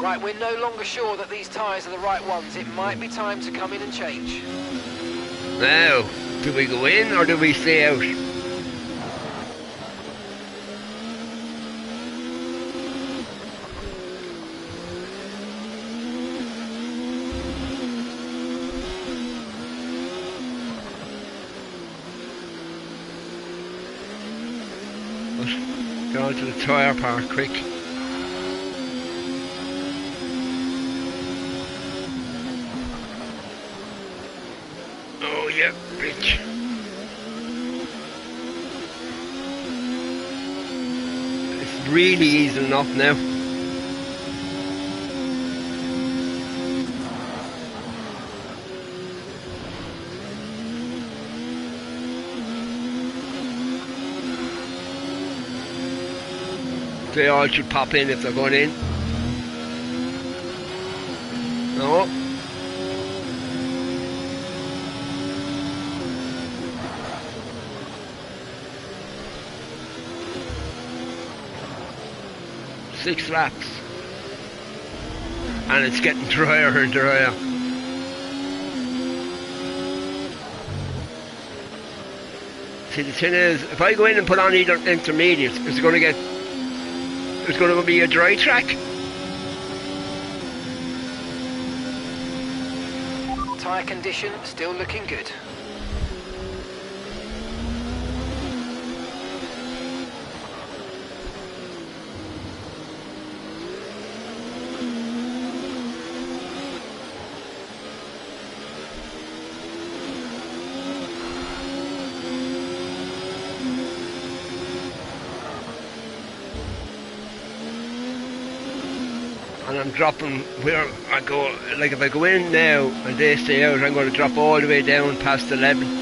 Right, we're no longer sure that these tyres are the right ones. It might be time to come in and change. Now, do we go in or do we stay out? Let's go on to the tyre park quick. Oh yeah, bitch. It's really easing off now. They all should pop in if they're going in. No. Six laps. And it's getting drier and drier. See, the thing is, if I go in and put on either intermediates, it's going to be a dry track. Tyre condition still looking good. And I'm dropping where I go, like if I go in now and they stay out, I'm going to drop all the way down past 11.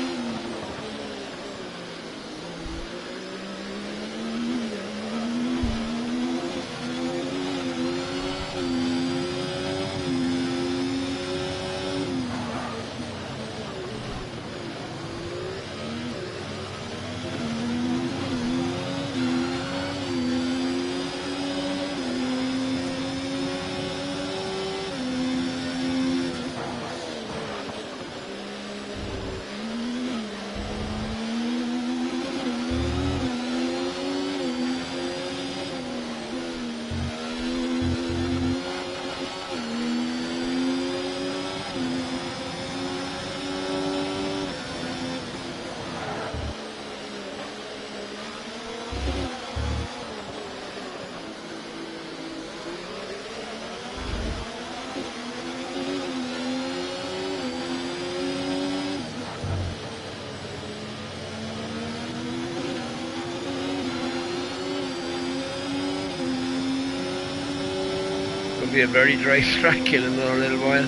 could be a very dry track in another little while.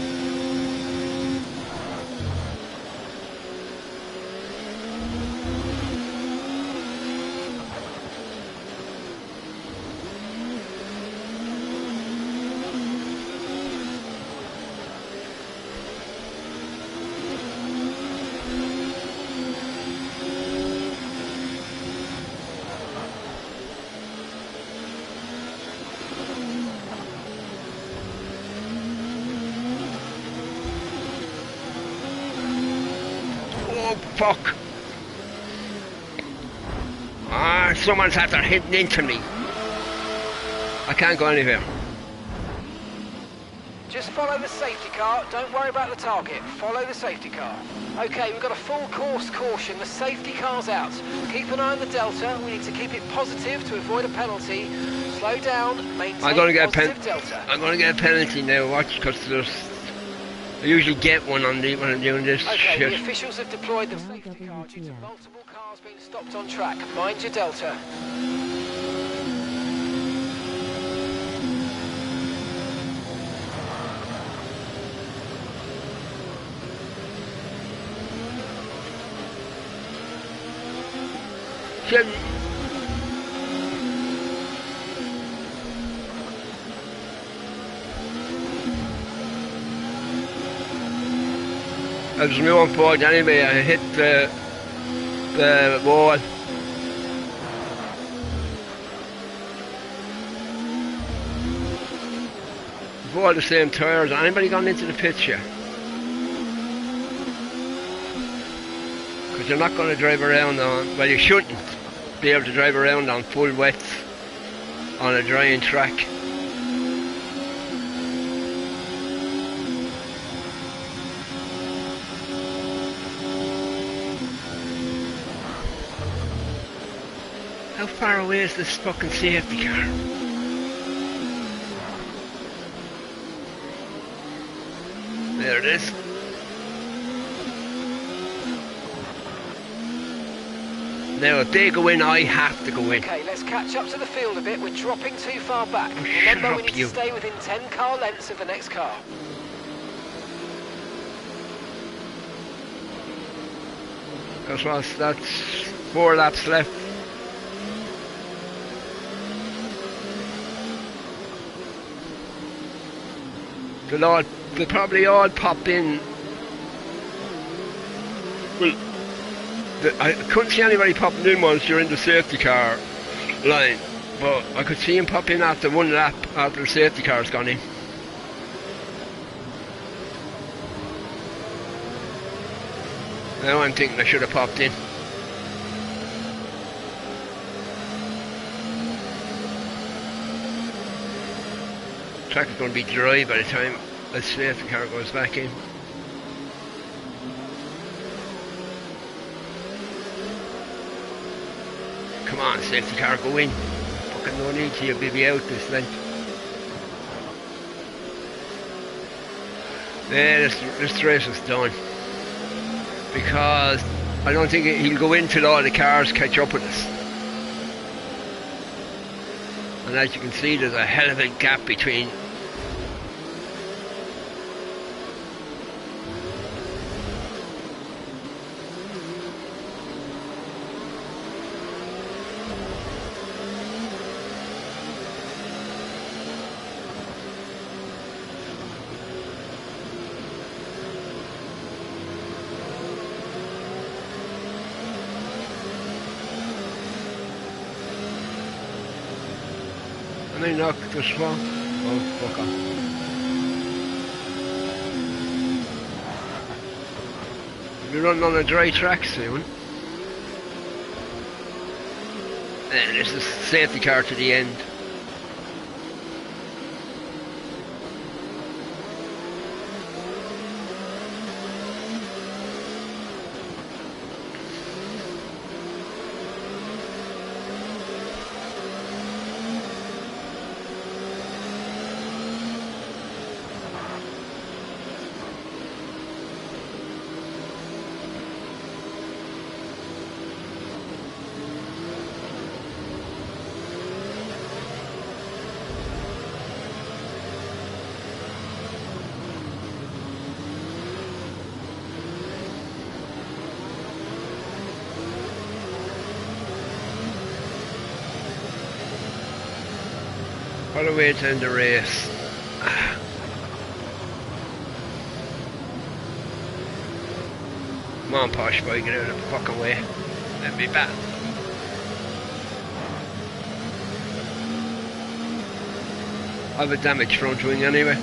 Fuck! Ah, someone's after hitting into me. I can't go anywhere. Just follow the safety car. Don't worry about the target. Follow the safety car. Okay, we've got a full course caution. The safety car's out. Keep an eye on the delta. We need to keep it positive to avoid a penalty. Slow down. Maintain I'm gonna get positive delta. I'm gonna get a penalty now. Watch, because I usually get one on the when I'm doing this Okay, shit. the officials have deployed the safety car due to multiple cars being stopped on track. Mind your delta. Shit. I was moving forward anyway. I hit the wall. We've all the same tyres. Anybody gone into the pits yet? Because you're not going to drive around on, well, you shouldn't be able to drive around on full wets on a drying track. How far away is this fucking safety car? There it is. Now if they go in, I have to go in. Okay, let's catch up to the field a bit. We're dropping too far back. Oh, Remember, shut we up, need you. to stay within 10 car lengths of the next car. That's 4 laps left. They'll probably all pop in. Well, I couldn't see anybody popping in once you're in the safety car line, but I could see him pop in after one lap after the safety car's gone in. Now I'm thinking I should have popped in. The track is going to be dry by the time the safety car goes back in. Come on, safety car, go in. Fucking no need to, you'll be out this length. Yeah, this race is done. Because I don't think he'll go in till all the cars catch up with us. And as you can see, there's a hell of a gap between. And they knock this one. Oh, fuck off. We'll be running on a dry track soon. And this is safety car to the end. What a way to end the race. Come on, posh boy, get out of the fucking way. Let me back. I have a damaged front wing anyway.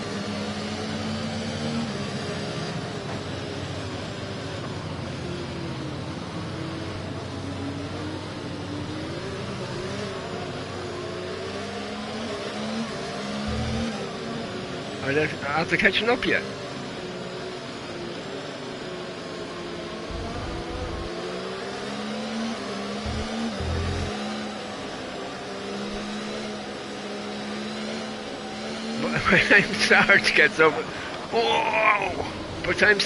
After catching up yet? By the time Sarge gets up, oh! By the time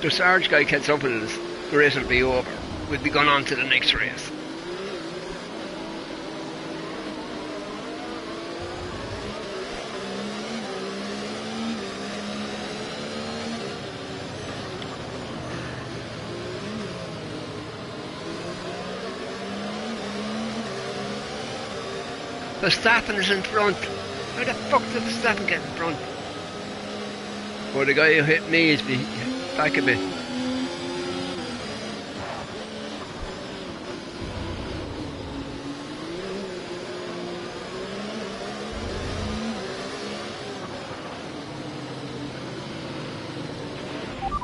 the Sarge guy gets up with us, the race will be over. We'll be going on to the next race. Verstappen is in front. How the fuck did Verstappen get in front? Well, the guy who hit me is back a bit.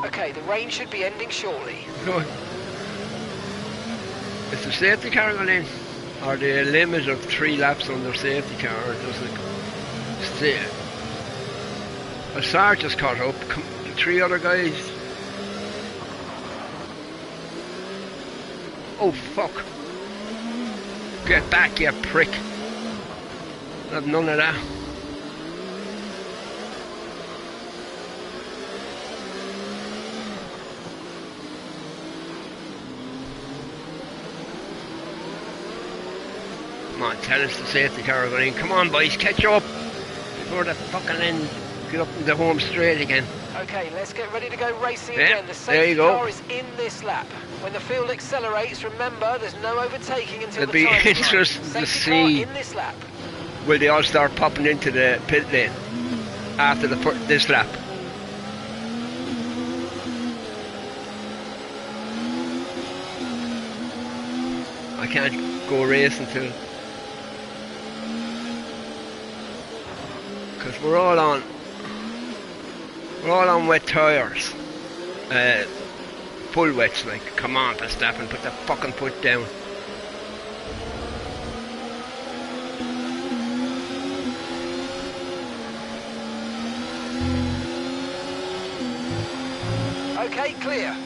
Okay, the rain should be ending shortly. Good. Is the safety car going in? Or the limit of 3 laps on their safety car, or does it stay? A Sarge just caught up, the 3 other guys. Oh fuck. Get back, you prick. Have none of that. Come on, tell us the safety car are going in. Come on, boys, catch up before the fucking end. Get up the home straight again. Okay, let's get ready to go racing Yeah, again. The there you safety go. car is in this lap. When the field accelerates, remember there's no overtaking until It'll the be time is right. interesting to Safety car see in this lap. will they all start popping into the pit lane after this lap. I can't go racing till, because we're all on wet tyres, full wets. Like, come on, Verstappen, put the fucking foot down. Okay, clear.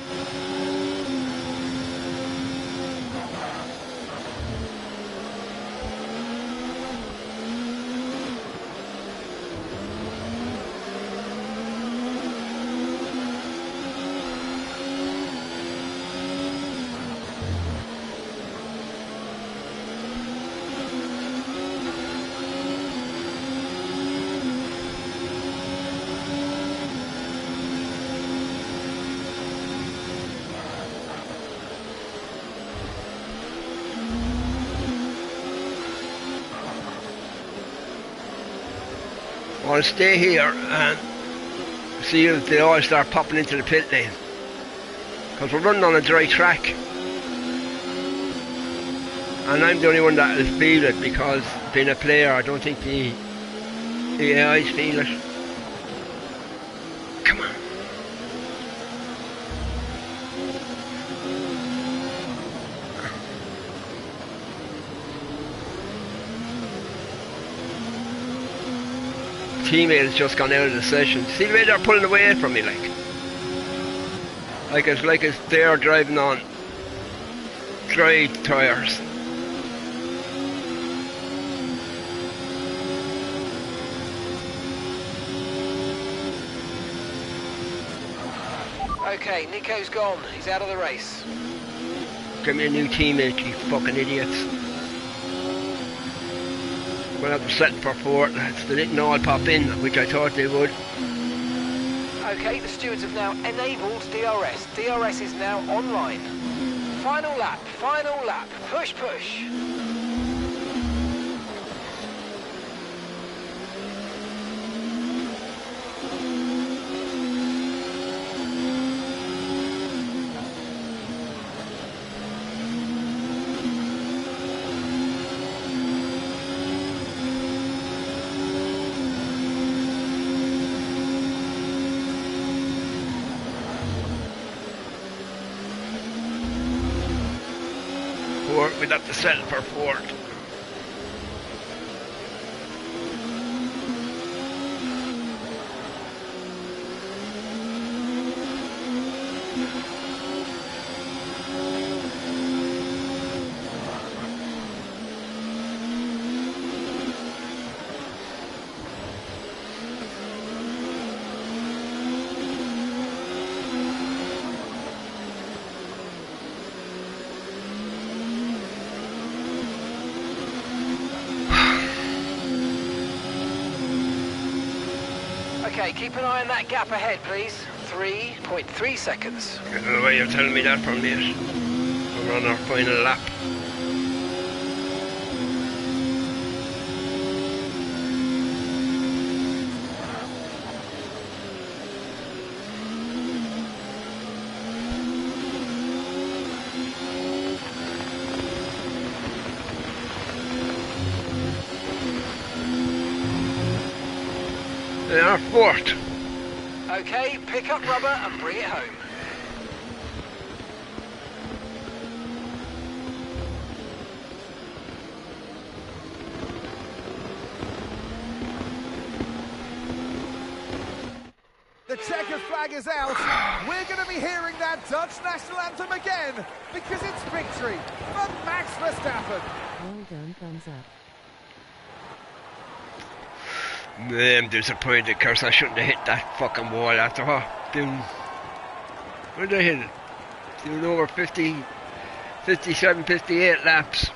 I'll stay here and see if they all start popping into the pit lane, because we're running on a dry track and I'm the only one that will feel it, because being a player I don't think the AIs feel it. Come on. Teammate has just gone out of the session. See the way they're pulling away from me, like it's they're driving on dry tyres. Okay, Nico's gone. He's out of the race. Give me a new teammate, you fucking idiots. We'll have to set for 4th, lads. They didn't know I'd pop in, which I thought they would. Okay, the stewards have now enabled DRS. DRS is now online. Final lap, final lap. Push, push. fourth. We'd have to settle for fourth. Okay, keep an eye on that gap ahead, please. 3.3 seconds. I don't know why you're telling me that for, mate. We're on our final lap. They are fourth. Okay, pick up rubber and bring it home. The checkered flag is out. We're going to be hearing that Dutch national anthem again because it's victory for Max Verstappen. Well done, thumbs up. I'm disappointed because I shouldn't have hit that fucking wall after what? Doing. Where did I hit it? Doing over 50, 57, 58 laps.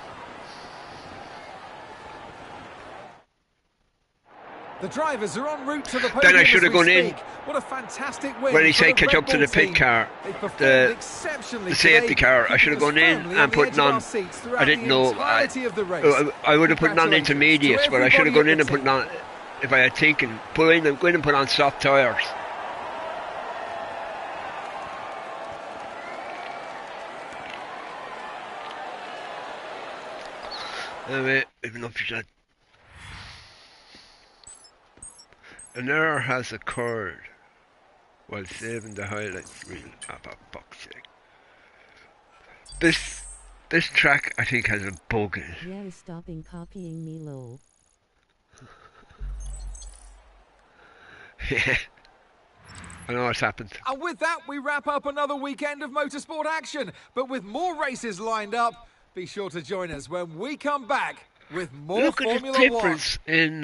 The drivers are en route to the podium. Then I should have gone in. What a fantastic win. When he for said the catch Red up to Bull the pit team. car, They performed the exceptionally safety today, car, I should have keeping gone us in firmly and the put edge it of on. our seats throughout I didn't the know. entirety of the race. I would have put it on intermediates, to but I should have gone in and everybody put it on. If I had taken, go in and put on soft tyres. Anyway, even if you said an error has occurred while saving the highlights reel. For fuck's sake. This track I think has a bug in it. Yeah, stopping copying me, lol. Yeah. I know what's happened. And with that, we wrap up another weekend of motorsport action. But with more races lined up, be sure to join us when we come back with more Look at Formula the One. difference in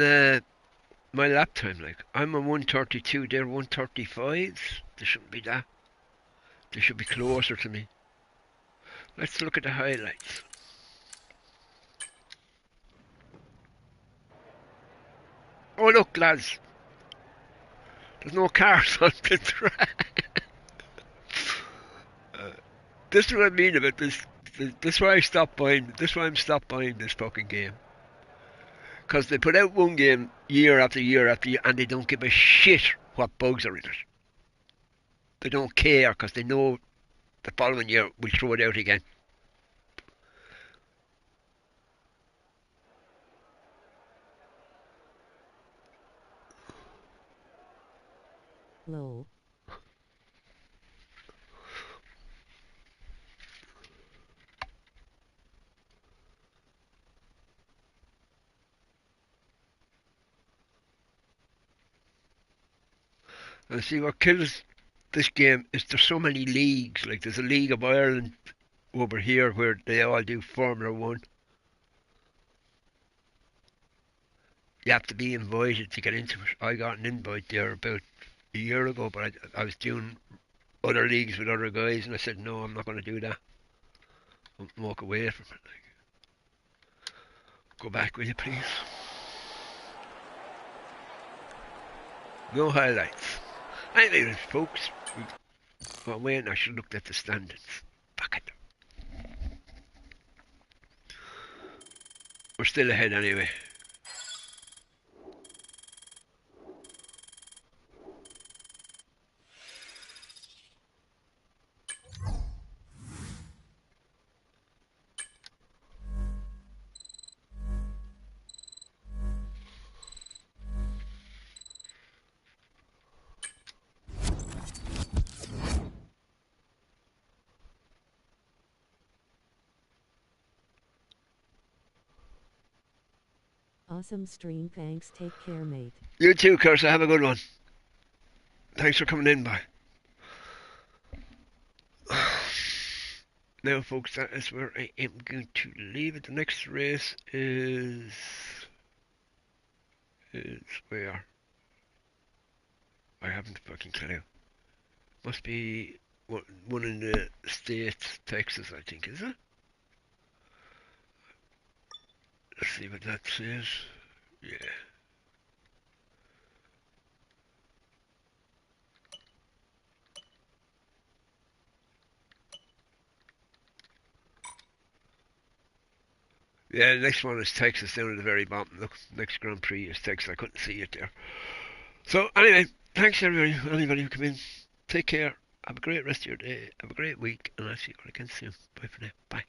my lap time. Like, I'm on 132, they're 135s. They shouldn't be that. They should be closer to me. Let's look at the highlights. Oh look, lads. There's no cars on the track. This is what I mean about this. This is why I stopped buying. This is why I'm stopped buying this fucking game. Because they put out one game year after year after year, and they don't give a shit what bugs are in it. They don't care because they know the following year we'll throw it out again. Lol. And see what kills this game is there's so many leagues. Like there's a League of Ireland over here where they all do Formula 1. You have to be invited to get into it. I got an invite there about a year ago, but I was doing other leagues with other guys, and I said, no, I'm not going to do that. I'll walk away from it. Like, go back, will you, please? No highlights. Anyway, folks, well, wait, I should look at the standards. Fuck it. We're still ahead anyway. Awesome stream, thanks, take care, mate. You too, Cursa, have a good one. Thanks for coming in, bye. Now, folks, that is where I am going to leave it. The next race is where? I haven't fucking clue. Must be one in the States, Texas, I think, is it? Let's see what that says. Yeah. Yeah, the next one is Texas down at the very bottom. Look, next Grand Prix is Texas. I couldn't see it there. So, anyway, thanks anybody who came in. Take care. Have a great rest of your day. Have a great week. And I'll see you all again soon. Bye for now. Bye.